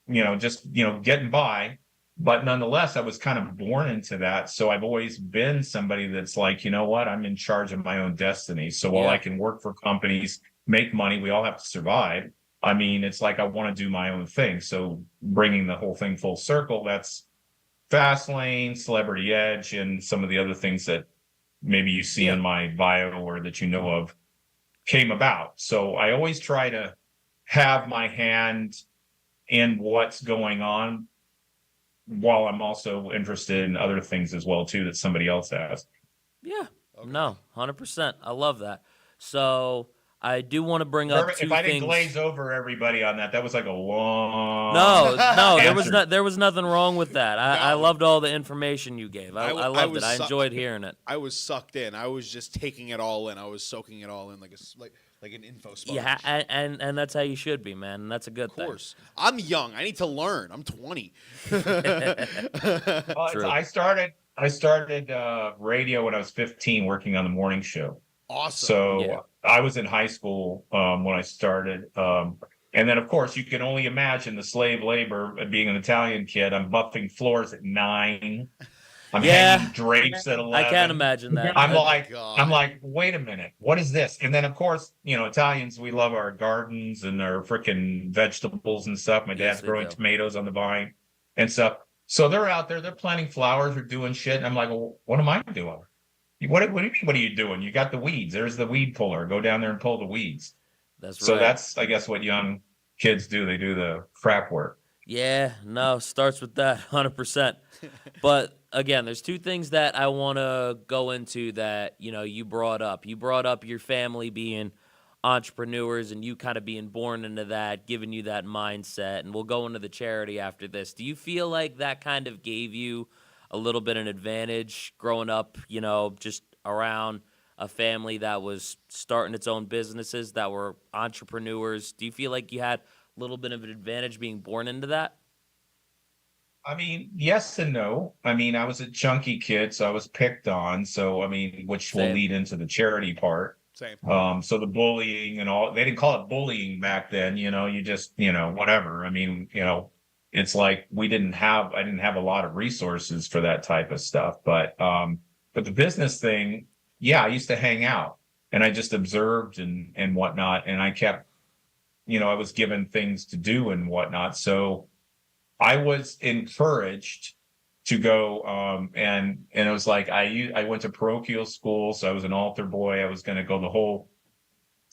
just, getting by. But nonetheless, I was kind of born into that. So I've always been somebody that's like, you know what, I'm in charge of my own destiny. So while I can work for companies, make money, we all have to survive. I mean, it's like I want to do my own thing. So bringing the whole thing full circle, that's Fastlane, Celebrity Edge, and some of the other things that maybe you see in my bio or that you know of came about. So I always try to have my hand in what's going on, while I'm also interested in other things as well, too, that somebody else has. Yeah. Okay. No, 100%. I love that. So I do want to bring up two things. If I didn't glaze over everybody on that, that was like a long. No, there was nothing wrong with that. I loved all the information you gave. I loved it. I enjoyed hearing it. I was sucked in. I was just taking it all in. I was soaking it all in like an info sponge. Yeah, and that's how you should be, man. And that's a good thing. Of course. I'm young. I need to learn. I'm 20. I started radio when I was 15, working on the morning show. Awesome. So I was in high school when I started. And then, of course, you can only imagine the slave labor, being an Italian kid. I'm buffing floors at 9. I'm hanging drapes at 11. I can't imagine that. I'm like, wait a minute, what is this? And then, of course, Italians, we love our gardens and our freaking vegetables and stuff. My dad's growing tomatoes on the vine and stuff. So they're out there, they're planting flowers or doing shit. And I'm like, well, what am I doing? What do you mean, what are you doing? You got the weeds. There's the weed puller. Go down there and pull the weeds. That's right. So that's, I guess, what young kids do. They do the crap work. Yeah, no, starts with that 100%. But again, there's two things that I want to go into that, you brought up. You brought up your family being entrepreneurs and you kind of being born into that, giving you that mindset. And we'll go into the charity after this. Do you feel like that kind of gave you a little bit of an advantage growing up, just around a family that was starting its own businesses, that were entrepreneurs? Do you feel like you had a little bit of an advantage being born into that? I mean, yes and no. I mean, I was a chunky kid, so I was picked on. So, I mean, which will lead into the charity part. Same. So the bullying and all, they didn't call it bullying back then, you just, whatever. I mean, it's like I didn't have a lot of resources for that type of stuff. But the business thing, I used to hang out and I just observed and whatnot. And I kept, I was given things to do and whatnot. So I was encouraged to go, and it was like, I went to parochial school. So I was an altar boy. I was going to go the whole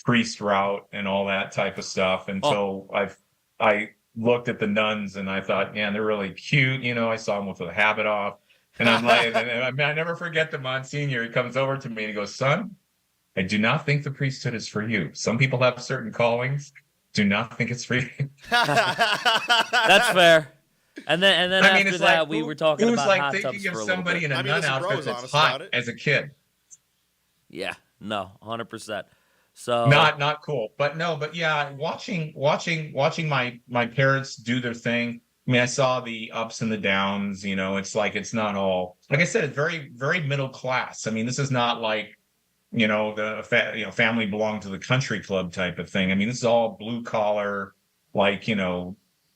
priest route and all that type of stuff until I looked at the nuns and I thought, man, they're really cute. I saw them with the habit off. And I'm like, and I never forget the Monsignor. He comes over to me and he goes, son, I do not think the priesthood is for you. Some people have certain callings. Do not think it's for you. That's fair. And then after that, like, we were talking about hot tubs for a little bit. It was like thinking of somebody in a nun outfit that's hot as a kid. Yeah, no, 100%. So not cool, but yeah, watching my parents do their thing. I mean, I saw the ups and the downs. It's like, it's not all, like I said, it's very, very middle class. I mean, this is not like, the family belonged to the country club type of thing. I mean, this is all blue collar, like,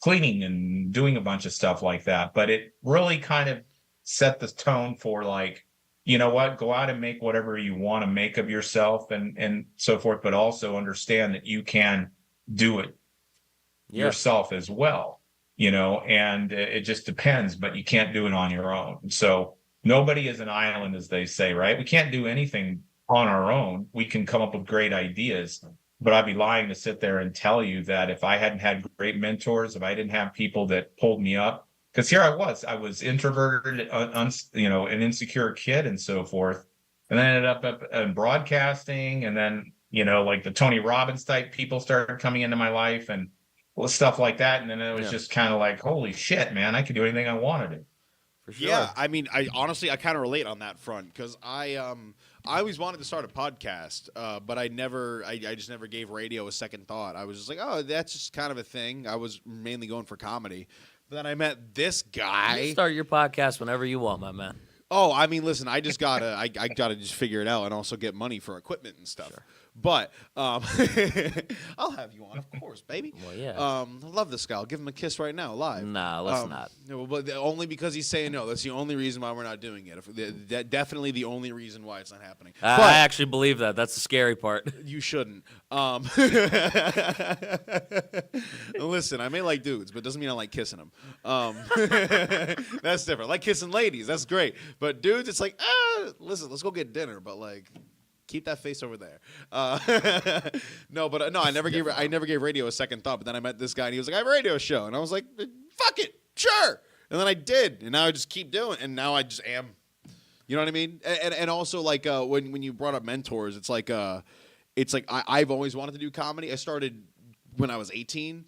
cleaning and doing a bunch of stuff like that. But it really kind of set the tone for, like, you know what, go out and make whatever you want to make of yourself and so forth, but also understand that you can do it yourself as well, and it just depends, but you can't do it on your own. So nobody is an island, as they say, right? We can't do anything on our own. We can come up with great ideas, but I'd be lying to sit there and tell you that if I hadn't had great mentors, if I didn't have people that pulled me up, because here I was introverted, an insecure kid and so forth. And then I ended up in broadcasting. And then, like the Tony Robbins type people started coming into my life and stuff like that. And then it was just kind of like, holy shit, man, I could do anything I wanted to. For sure. Yeah, I mean, I honestly kind of relate on that front because I I always wanted to start a podcast, but I just never gave radio a second thought. I was just like, oh, that's just kind of a thing. I was mainly going for comedy. But then I met this guy. You start your podcast whenever you want, my man. Oh, I mean, listen, I just gotta, I gotta just figure it out and also get money for equipment and stuff. Sure. But I'll have you on, of course, baby. Well, yeah. I love this guy. I'll give him a kiss right now, live. Nah, let's not. No, but only because he's saying no. That's the only reason why we're not doing it. Definitely the only reason why it's not happening. I actually believe that. That's the scary part. You shouldn't. Listen, I may like dudes, but it doesn't mean I like kissing them. That's different. I like kissing ladies. That's great. But dudes, it's like, listen, let's go get dinner. But like, keep that face over there. No, I never gave radio a second thought. But then I met this guy, and he was like, I have a radio show, and I was like, fuck it, sure. And then I did, and now I just keep doing, and now I just am. You know what I mean? And also like when you brought up mentors, it's like I've always wanted to do comedy. I started when I was 18.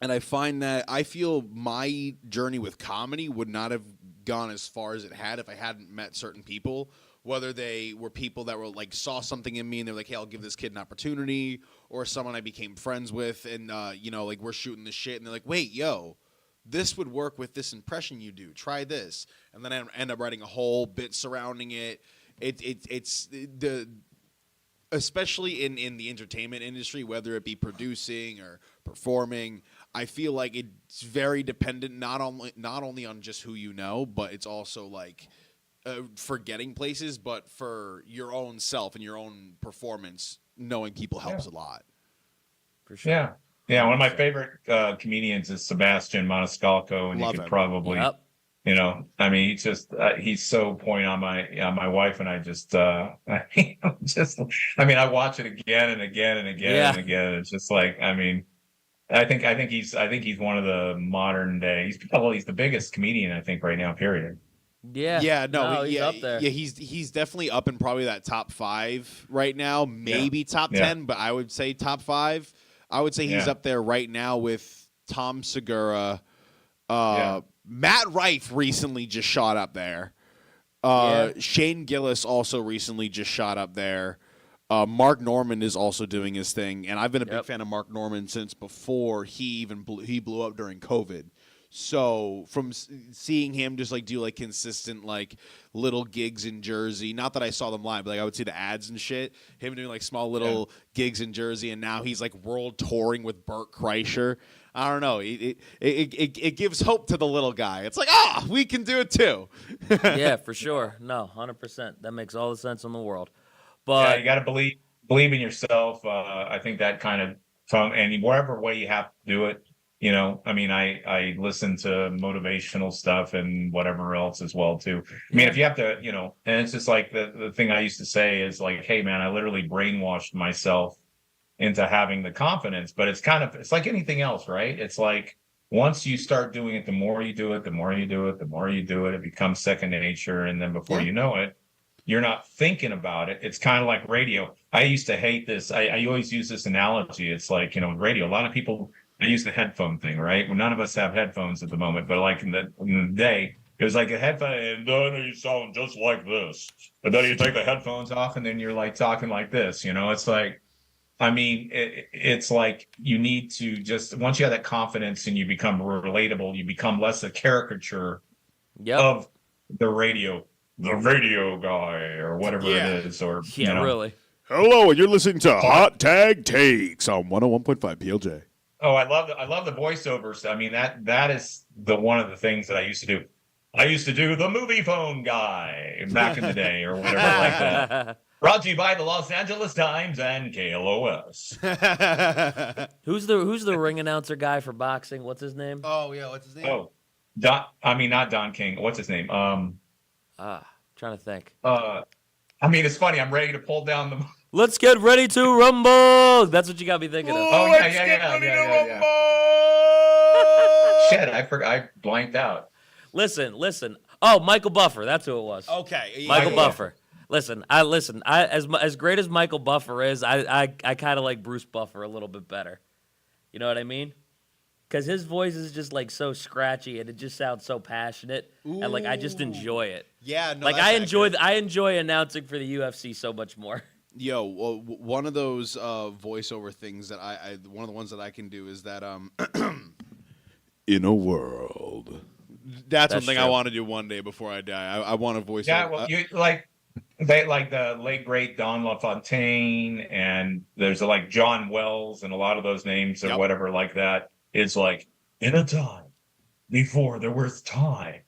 And I find that I feel my journey with comedy would not have gone as far as it had if I hadn't met certain people, whether they were people that were like saw something in me and they're like, hey, I'll give this kid an opportunity, or someone I became friends with and, like we're shooting the shit and they're like, wait, yo, this would work with this impression you do. Try this. And then I end up writing a whole bit surrounding it. It's the... Especially in the entertainment industry, whether it be producing or performing, I feel like it's very dependent not only on just who you know, but it's also like for getting places, but for your own self and your own performance. Knowing people helps a lot. For sure. Yeah. One of my favorite comedians is Sebastian Maniscalco, and Love you could him. probably. Yep. I mean, he's just he's so point on my wife, and I just I watch it again and again and again and again. It's just like, I mean, I think he's one of the modern day. He's the biggest comedian I think right now. Period. Yeah. He's up there. Yeah, he's definitely up in probably that top 5 right now, maybe top 10, but I would say top 5. I would say he's up there right now with Tom Segura. Matt Rife recently just shot up there. Shane Gillis also recently just shot up there. Mark Norman is also doing his thing, and I've been a big fan of Mark Norman since before he blew up during COVID. So from seeing him just like do like consistent like little gigs in Jersey, not that I saw them live, but like I would see the ads and shit. Him doing like small little gigs in Jersey, and now he's like world touring with Burt Kreischer. I don't know. It gives hope to the little guy. It's like, we can do it too. Yeah, for sure. No, 100%. That makes all the sense in the world. But you got to believe in yourself. I think that kind of and wherever way you have to do it. I mean, I listen to motivational stuff and whatever else as well too. I mean, if you have to, and it's just like the thing I used to say is like, hey man, I literally brainwashed myself into having the confidence, but it's like anything else, right? It's like once you start doing it, the more you do it, it becomes second nature. And then before you know it, you're not thinking about it. It's kind of like radio. I used to hate this. I always use this analogy. It's like, radio, a lot of people, I use the headphone thing, right? Well, none of us have headphones at the moment, but like in the day, it was like a headphone, and then you sound just like this. And then you take the headphones off, and then you're like talking like this. It's like, I mean, it's like you need to just, once you have that confidence and you become relatable, you become less a caricature of the radio guy or whatever it is. Or really. Hello, and you're listening to Hot Tag Takes on 101.5 PLJ. Oh, I love the voiceovers. I mean, that is one of the things that I used to do. I used to do the movie phone guy back in the day or whatever like that. Brought to you by the Los Angeles Times and KLOS. Who's the ring announcer guy for boxing? What's his name? Oh yeah, what's his name? Oh, not Don King. What's his name? Trying to think. I mean, it's funny. I'm ready to pull down the. Let's get ready to rumble. That's what you got me thinking of. Oh yeah. Shit, I blanked out. Listen. Oh, Michael Buffer. That's who it was. Okay, Michael Buffer. Listen. I as great as Michael Buffer is, I kind of like Bruce Buffer a little bit better. You know what I mean? because his voice is just like so scratchy and it just sounds so passionate, and like I just enjoy it. Yeah, no, Like that's accurate. I enjoy announcing for the UFC so much more. Yo, well, one of those voiceover things that one of the ones that I can do is that in a world. That's one thing I true. want to do one day before I die. I want to voice. Yeah, over, well, you like the late great Don LaFontaine, and there's like John Wells, and a lot of those names or Yep. whatever like that. It's like, in a time before there was time,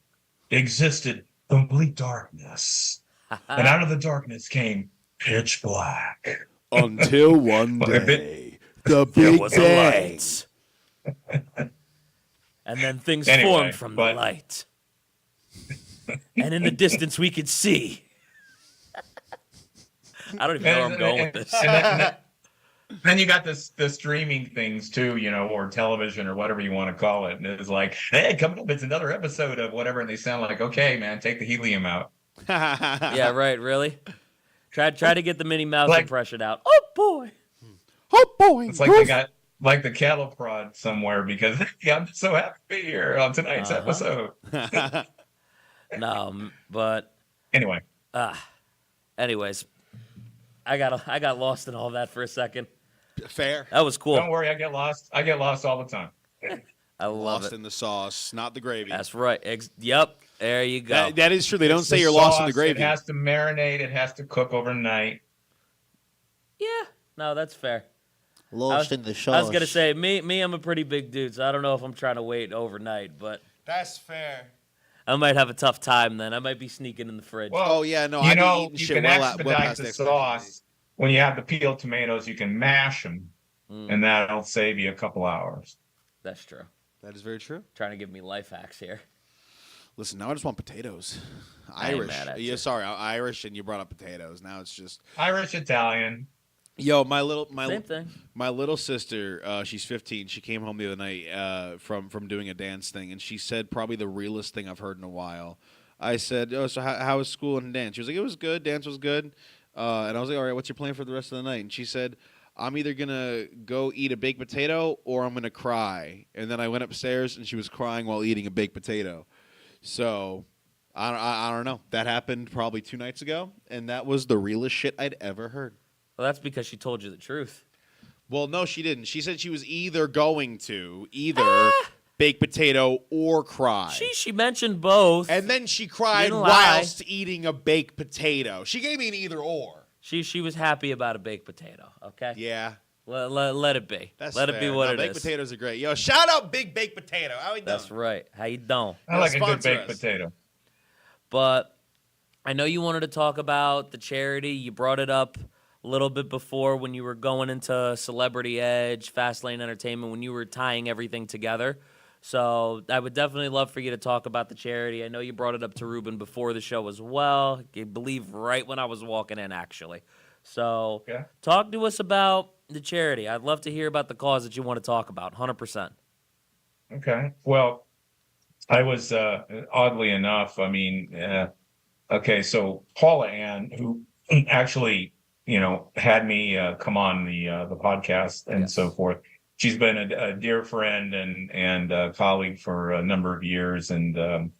existed complete darkness, and out of the darkness came pitch black. until one Well, if day, the There big was a bang. light. And then things Anyway, formed from the but- light. And in the distance we could see. I don't even know where I'm going with this. Then you got the streaming things too, or television or whatever you want to call it. And it's like, hey, coming up, it's another episode of whatever. And they sound like, okay, man, take the helium out. Yeah, right, really? Try to get the Minnie Mouse Like- impression out. Oh, boy. Oh boy! It's like they got like the cattle prod somewhere because I'm so happy to be here on tonight's episode. No, but Anyway, anyways, I got lost in all that for a second. Fair. That was cool. don't worry, I get lost. I get lost all the time. I love Lost it. in the sauce, not the gravy. That's right. Yep. There you go. That is true. They don't It's say the you're lost in the sauce. gravy. It has to marinate. It has to cook overnight. Yeah. No, that's fair. Lost in the sauce. I was gonna say me. I'm a pretty big dude, so I don't know if I'm trying to wait overnight, but That's fair. I might have a tough time then. I might be sneaking in the fridge. Well, Oh yeah, no, I be eating you shit can well expedite past the expiration sauce. When you have the peeled tomatoes, you can mash them, and that'll save you a couple hours. That's true. date. That is very true. Trying to give me life hacks here. Listen, now I just want potatoes. I ain't Irish. mad at Yeah, you. sorry, Irish, and you brought up potatoes. Now it's just Irish, Italian. yo, Same thing. my little sister, she's 15. She came home the other night from doing a dance thing, and she said probably the realest thing I've heard in a while. I said, "Oh, so how was school and dance?" She was like, "It was good. Dance was good." And I was like, "All right, what's your plan for the rest of the night?" And she said, "I'm either gonna go eat a baked potato or I'm gonna cry." And then I went upstairs, and she was crying while eating a baked potato. So I don't know. That happened probably 2 nights ago, and that was the realest shit I'd ever heard. Well, that's because she told you the truth. Well, no, she didn't. She said she was either going to baked potato or cry. She mentioned both. And then she cried Didn't lie. whilst eating a baked potato. She gave me an either or. She was happy about a baked potato. Okay. Yeah, Let it be. that's Let it be fair. what No, it baked is. potatoes are great. Yo, shout out Big Baked Potato. How we doing? That's right. How you doing? I like a good Sponsor baked us. potato. But I know you wanted to talk about the charity. You brought it up a little bit before when you were going into Celebrity Edge, Fastlane Entertainment, when you were tying everything together. So I would definitely love for you to talk about the charity. I know you brought it up to Ruben before the show as well. I believe right when I was walking in, actually. So Yeah. talk to us about the charity. I'd love to hear about the cause that you want to talk about, 100%. Okay. Well, I was oddly enough. I mean, okay. So Paula Ann, who actually, had me come on the podcast and Yes. so forth. She's been a dear friend and a colleague for a number of years, and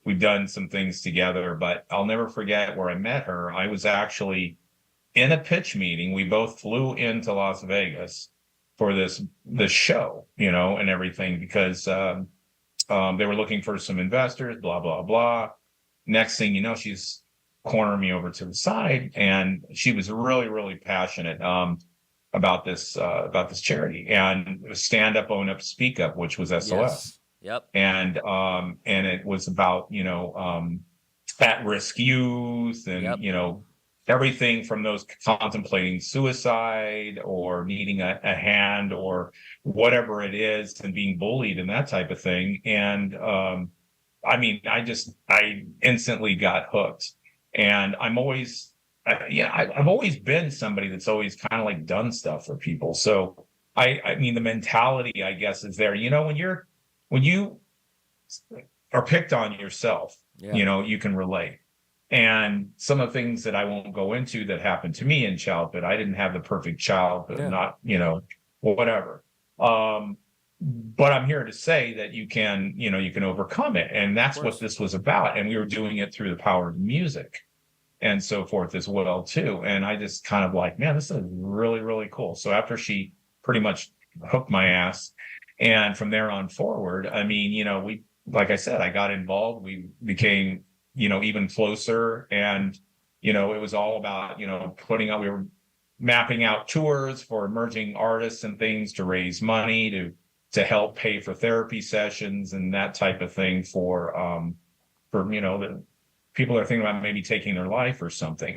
we've done some things together. But I'll never forget where I met her. I was actually in a pitch meeting. We both flew into Las Vegas for this show, and everything because they were looking for some investors, blah, blah, blah. Next thing you know, she's cornering me over to the side, and she was really, really passionate about this charity, and it was Stand Up, Own Up, Speak Up, which was SOS. Yes. Yep. And it was about at-risk youth and Yep. Everything from those contemplating suicide or needing a hand or whatever it is and being bullied and that type of thing. And I mean, I instantly got hooked. And I've always been somebody that's always kind of like done stuff for people. So I mean, the mentality, I guess, is there. When you are picked on yourself, Yeah. you can relate. And some of the things that I won't go into that happened to me in childhood, I didn't have the perfect childhood, Yeah. not, whatever. but I'm here to say that you can, you can overcome it. And that's what this was about. And we were doing it through the power of music and so forth as well, too. And I just kind of like, man, this is really, really cool. So after she pretty much hooked my ass, and from there on forward, I mean, we, like I said, I got involved. We became, even closer. And, it was all about, we were mapping out tours for emerging artists and things to raise money to help pay for therapy sessions and that type of thing for the people are thinking about maybe taking their life or something,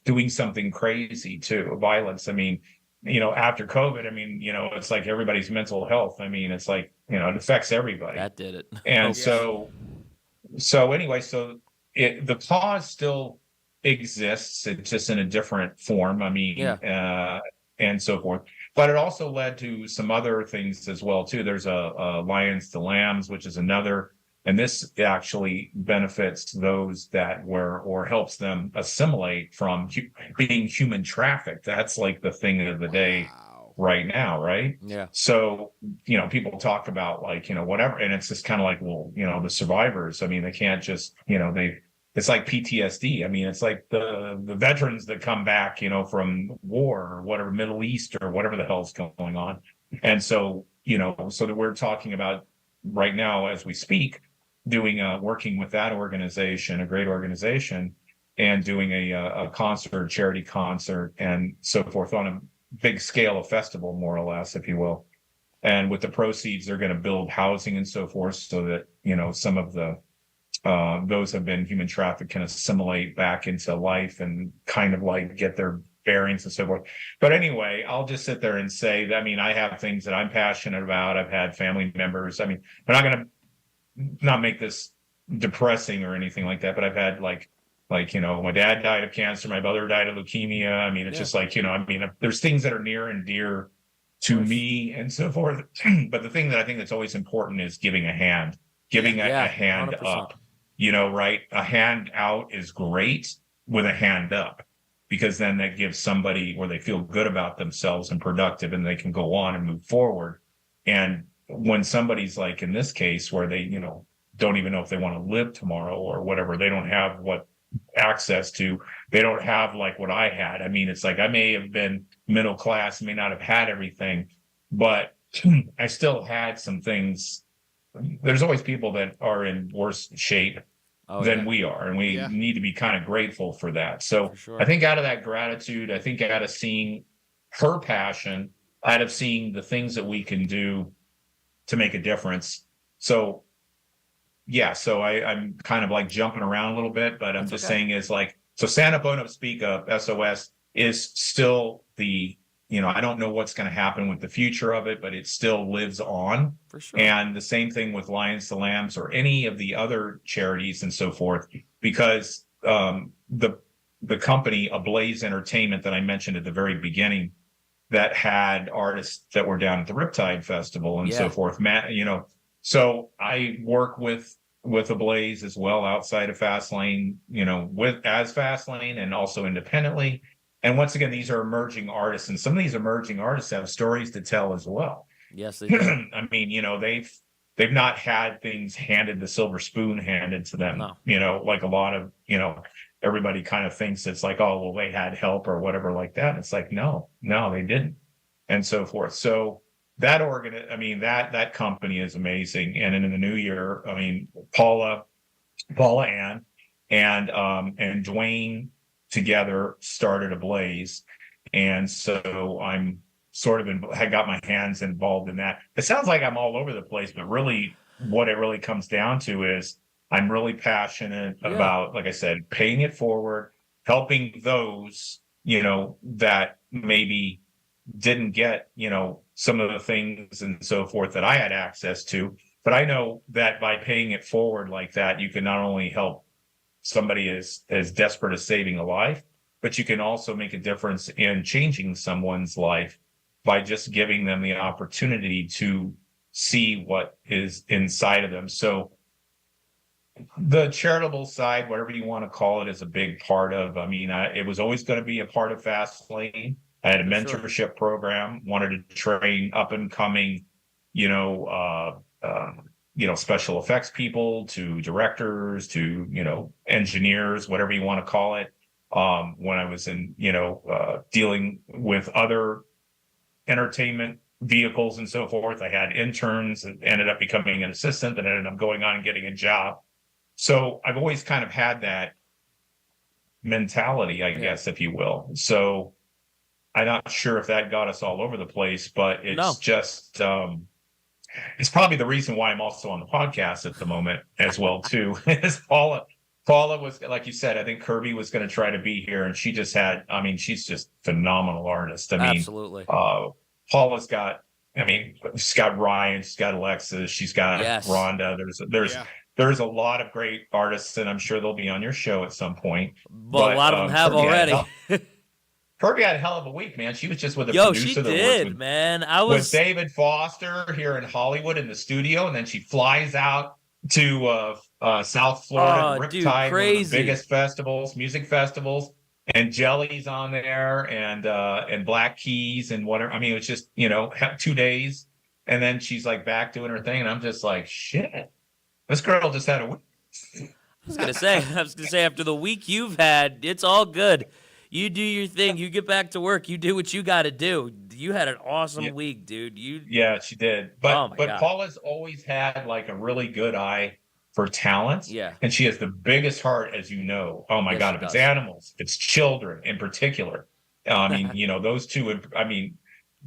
doing something crazy too, violence. I mean, after COVID, I mean, it's like everybody's mental health. I mean, it's like, it affects everybody. That did it. And so anyway, the cause still exists. It's just in a different form. I mean, and so forth. But it also led to some other things as well, too. There's a Lions to Lambs, which is another, and this actually benefits those that or helps them assimilate from being human trafficked. That's like the thing of the day right now, right? Yeah. So, people talk about like, whatever, and it's just kind of like, well, the survivors, I mean, they can't just, it's like PTSD. I mean, it's like the veterans that come back, from war or whatever, Middle East or whatever the hell's going on. And so, so that we're talking about right now as we speak, doing working with that organization, a great organization, and doing a concert, charity concert, and so forth on a big scale, a festival, more or less, if you will. And with the proceeds, they're going to build housing and so forth, so that some of the those have been human trafficked can assimilate back into life and kind of like get their bearings and so forth. But anyway, I'll just sit there and say that, I mean, I have things that I'm passionate about. I've had family members. I mean, we're not going to not make this depressing or anything like that, but I've had like, my dad died of cancer. My brother died of leukemia. I mean, it's just like, I mean, there's things that are near and dear to me and so forth. But the thing that I think that's always important is giving a hand, a hand 100%. up. Right? A hand out is great with a hand up, because then that gives somebody where they feel good about themselves and productive, and they can go on and move forward. And when somebody's like in this case where they, don't even know if they want to live tomorrow or whatever, they don't have what access to, they don't have like what I had. I mean, it's like I may have been middle class, may not have had everything, but I still had some things. There's always people that are in worse shape than we are, and we need to be kind of grateful for that. So I think out of that gratitude, I think out of seeing her passion, out of seeing the things that we can do to make a difference. So so I'm kind of like jumping around a little bit, but I'm just saying is like, so Stand Up, Own Up, Speak Up, SOS is still the, I don't know what's going to happen with the future of it, but it still lives on. For sure. And the same thing with Lions to Lambs or any of the other charities and so forth, because the company Ablaze Entertainment that I mentioned at the very beginning, that had artists that were down at the Riptide Festival and so forth, so I work with Ablaze as well outside of Fastlane, as Fastlane and also independently. And once again, these are emerging artists, and some of these emerging artists have stories to tell as well. Yes, they do. I mean, they've not had things handed, the silver spoon handed to them. No. Like a lot of, everybody kind of thinks it's like, oh, well, they had help or whatever like that. It's like, no, they didn't, and so forth. So that that company is amazing. And in the new year, I mean, Paula Ann and Dwayne together started Ablaze. And so I'm sort of had got my hands involved in that. It sounds like I'm all over the place, but really what it really comes down to is I'm really passionate about, like I said, paying it forward, helping those, that maybe didn't get, some of the things and so forth that I had access to. But I know that by paying it forward like that, you can not only help somebody as desperate as saving a life, but you can also make a difference in changing someone's life by just giving them the opportunity to see what is inside of them. So the charitable side, whatever you want to call it, is a big part of, it was always going to be a part of Fastlane. I had a mentorship program, wanted to train up and coming you know, special effects people to directors to, engineers, whatever you want to call it. When I was in, dealing with other entertainment vehicles and so forth, I had interns that ended up becoming an assistant that ended up going on and getting a job. So I've always kind of had that mentality, I guess, if you will. So I'm not sure if that got us all over the place, but it's just, it's probably the reason why I'm also on the podcast at the moment as well, too, is Paula was, like you said, I think Kirby was going to try to be here, and she just had, I mean, she's just phenomenal artist. I mean, absolutely. Paula's got, I mean, she's got Ryan, she's got Alexis, she's got Rhonda. There's a lot of great artists, and I'm sure they'll be on your show at some point. But a lot of them have already. Kirby had a hell of a week, man. She was just with a producer. She did, man. I was with David Foster here in Hollywood in the studio, and then she flies out to South Florida, Riptide, one of the biggest festivals, music festivals, and Jelly's on there, and Black Keys and whatever. I mean, it was just 2 days, and then she's like back doing her thing, and I'm just like, shit, this girl just had a week. I was gonna say after the week you've had, it's all good. You do your thing. You get back to work. You do what you got to do. You had an awesome week, dude. Yeah, she did. But Paula's always had like a really good eye for talent. Yeah. And she has the biggest heart, as you know. Oh my God, if it's animals, if it's children in particular. I mean, those two, I mean,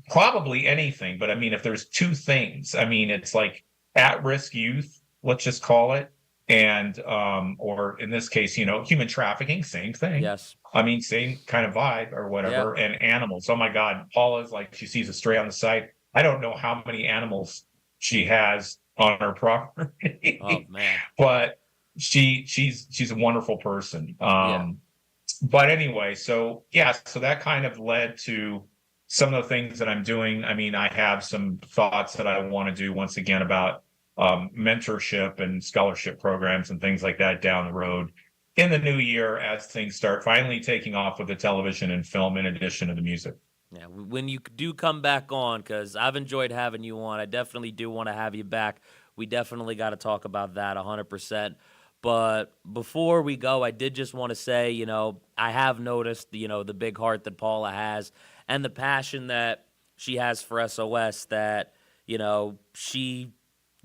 probably anything. But I mean, if there's two things, I mean, it's like at-risk youth, let's just call it. And or in this case, human trafficking, same thing. Yes. I mean, same kind of vibe or whatever. And animals. Oh my God, Paula's like, she sees a stray on the site. I don't know how many animals she has on her property. Oh man. But she's a wonderful person. But anyway, so that kind of led to some of the things that I'm doing. I mean, I have some thoughts that I want to do once again about mentorship and scholarship programs and things like that down the road in the new year as things start finally taking off with the television and film in addition to the music. Yeah, when you do come back on, because I've enjoyed having you on, I definitely do want to have you back. We definitely got to talk about that 100%. But before we go, I did just want to say, I have noticed, the big heart that Paula has and the passion that she has for SOS that, she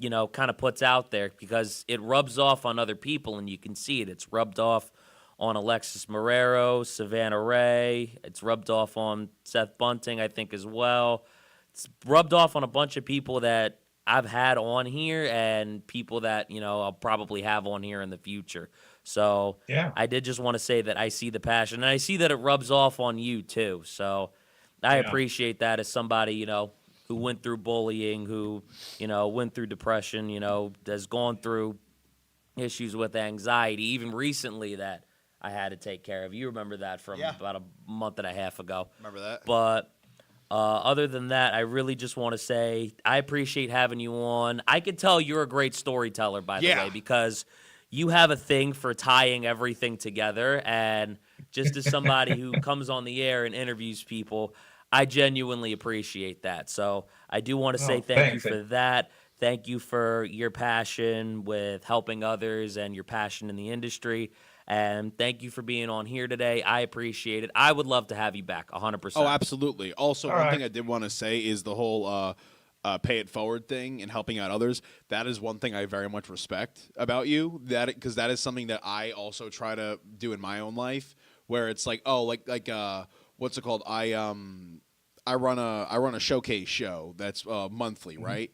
kind of puts out there, because it rubs off on other people, and you can see it. It's rubbed off on Alexis Marrero, Savannah Ray. It's rubbed off on Seth Bunting, I think, as well. It's rubbed off on a bunch of people that I've had on here and people that, I'll probably have on here in the future. So I did just want to say that I see the passion, and I see that it rubs off on you too. So I appreciate that as somebody, who went through bullying, who, went through depression, has gone through issues with anxiety, even recently that I had to take care of. You remember that from about a month and a half ago. Remember that? But other than that, I really just want to say I appreciate having you on. I could tell you're a great storyteller, by the way, because you have a thing for tying everything together. And just as somebody who comes on the air and interviews people, I genuinely appreciate that. So I do want to say thank you for that. Thank you for your passion with helping others and your passion in the industry. And thank you for being on here today. I appreciate it. I would love to have you back 100%. Oh, absolutely. Also, one thing I did want to say is the whole pay it forward thing and helping out others. That is one thing I very much respect about you. Because that is something that I also try to do in my own life, where it's like, what's it called? I run a showcase show that's monthly, right?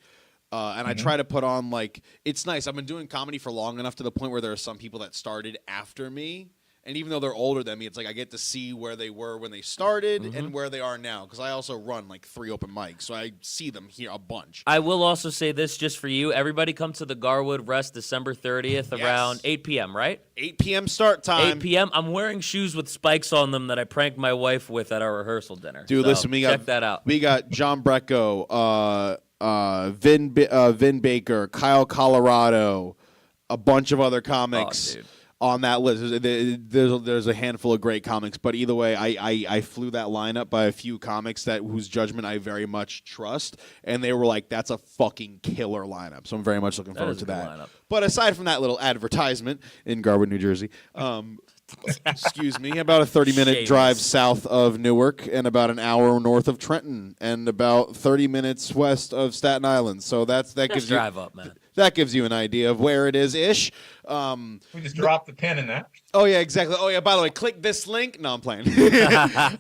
And I try to put on, like, it's nice. I've been doing comedy for long enough to the point where there are some people that started after me. And even though they're older than me, it's like I get to see where they were when they started and where they are now. Because I also run like 3 open mics, so I see them here a bunch. I will also say this just for you. Everybody come to the Garwood Rest December 30th around 8 p.m., right? 8 p.m. start time. 8 p.m. I'm wearing shoes with spikes on them that I pranked my wife with at our rehearsal dinner. Dude, so listen, check that out. We got John BRECKO, Vin Baker, Kyle Colorado, a bunch of other comics. Oh, dude. on that list. There's a handful of great comics, but either way, I flew that lineup by a few comics whose judgment I very much trust, and they were like, "That's a fucking killer lineup." So I'm very much looking forward to that. Lineup. But aside from that little advertisement in Garwood, New Jersey, excuse me, about a 30-minute drive south of Newark and about an hour north of Trenton and about 30 minutes west of Staten Island. So that gives you drive up, man. That gives you an idea of where it is ish. We just dropped the pin in that. Oh yeah, exactly. Oh yeah. By the way, click this link. No, I'm playing. But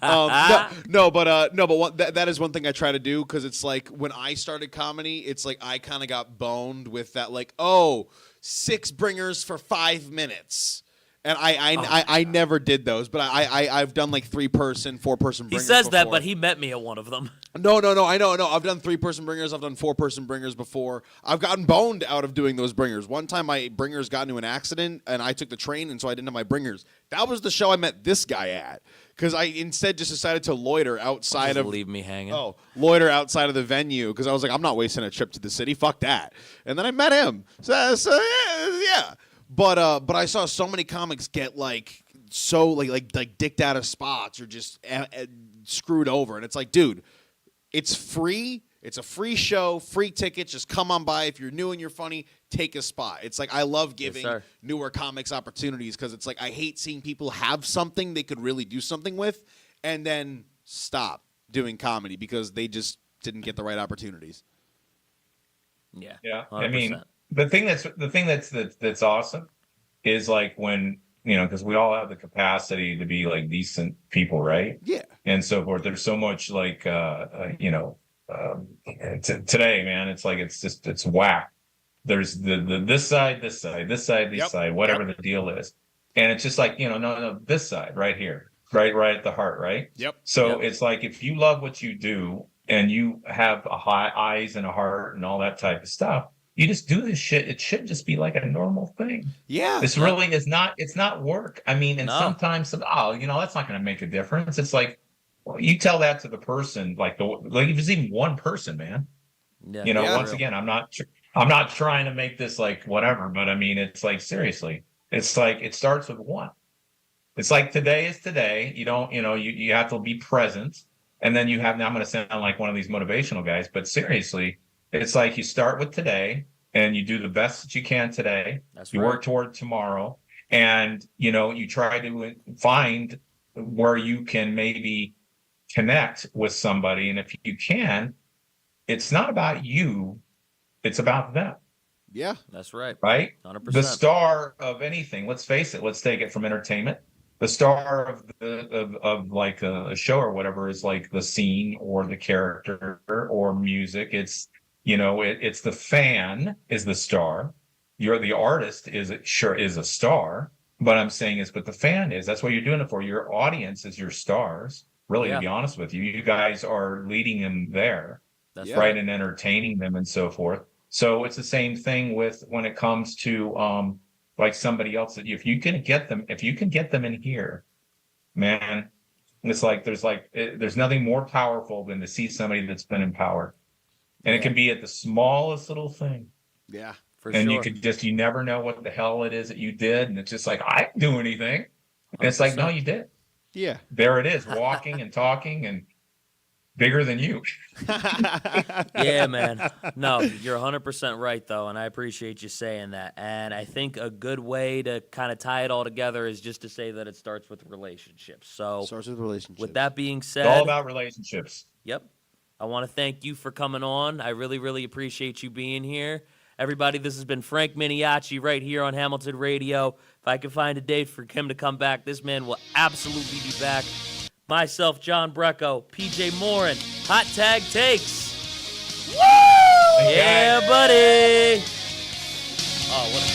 that is one thing I try to do because it's like when I started comedy, it's like I kind of got boned with that, like, 6 bringers for 5 minutes. And I never did those, but I've done like 3-person, 4-person bringers. He says that, before. but he met me at one of them. No, I know. I've done 3-person bringers. I've done 4-person bringers before. I've gotten boned out of doing those bringers. One time my bringers got into an accident, and I took the train, and so I didn't have my bringers. That was the show I met this guy at, because I instead just decided to loiter outside of. Leave me hanging. Loiter outside of the venue, because I was like, I'm not wasting a trip to the city. Fuck that. And then I met him. So yeah. But I saw so many comics get like dicked out of spots or just screwed over, and it's like, dude, it's free. It's a free show, free tickets. Just come on by. If you're new and you're funny, take a spot. It's like I love giving newer comics opportunities because it's like I hate seeing people have something they could really do something with and then stop doing comedy because they just didn't get the right opportunities. Yeah. 100%. I mean, the thing that's awesome is like when, because we all have the capacity to be like decent people, right? Yeah. And so forth. There's so much like, today, man, it's like, it's whack. There's this side, this side, whatever the deal is. And it's just like, no, this side right here, right at the heart, right? Yep. So it's like, if you love what you do and you have a high eyes and a heart and all that type of stuff, you just do this shit. It should just be like a normal thing. Yeah. This really is not, it's not work. I mean, and sometimes, that's not going to make a difference. It's like, well, you tell that to the person, like if it's even one person, man, once again, I'm not trying to make this like whatever, but I mean, it's like, seriously, it's like, it starts with one. It's like today is today. You don't, you have to be present. And then now I'm going to sound like one of these motivational guys, but seriously, it's like you start with today and you do the best that you can today. You work toward tomorrow and, you try to find where you can maybe connect with somebody. And if you can, it's not about you, it's about them. Yeah, that's right. Right? 100%. The star of anything, let's face it, let's take it from entertainment. The star of like a show or whatever is like the scene or the character or music. It's, it's the fan is the star. The artist is a star. But I'm saying is, but the fan that's what you're doing it for. Your audience is your stars. Really, to be honest with you, you guys are leading them there, that's right, and entertaining them and so forth. So it's the same thing with when it comes to like somebody else that if you can get them in here, man, it's like there's nothing more powerful than to see somebody that's been empowered. And it can be at the smallest little thing. Yeah, for sure. And you never know what the hell it is that you did. And it's just like, I didn't do anything. And it's like, no, you did. Yeah. There it is, walking and talking and bigger than you. Yeah, man. No, you're 100% right, though. And I appreciate you saying that. And I think a good way to kind of tie it all together is just to say that it starts with relationships. So starts with relationships. With that being said, it's all about relationships. Yep. I want to thank you for coming on. I really, really appreciate you being here. Everybody, this has been Frank MINIACI right here on Hamilton Radio. If I can find a date for him to come back, this man will absolutely be back. Myself, John BRECKO, PJ Morin, Hot Tag Takes. Woo! Yeah, buddy. Oh, what a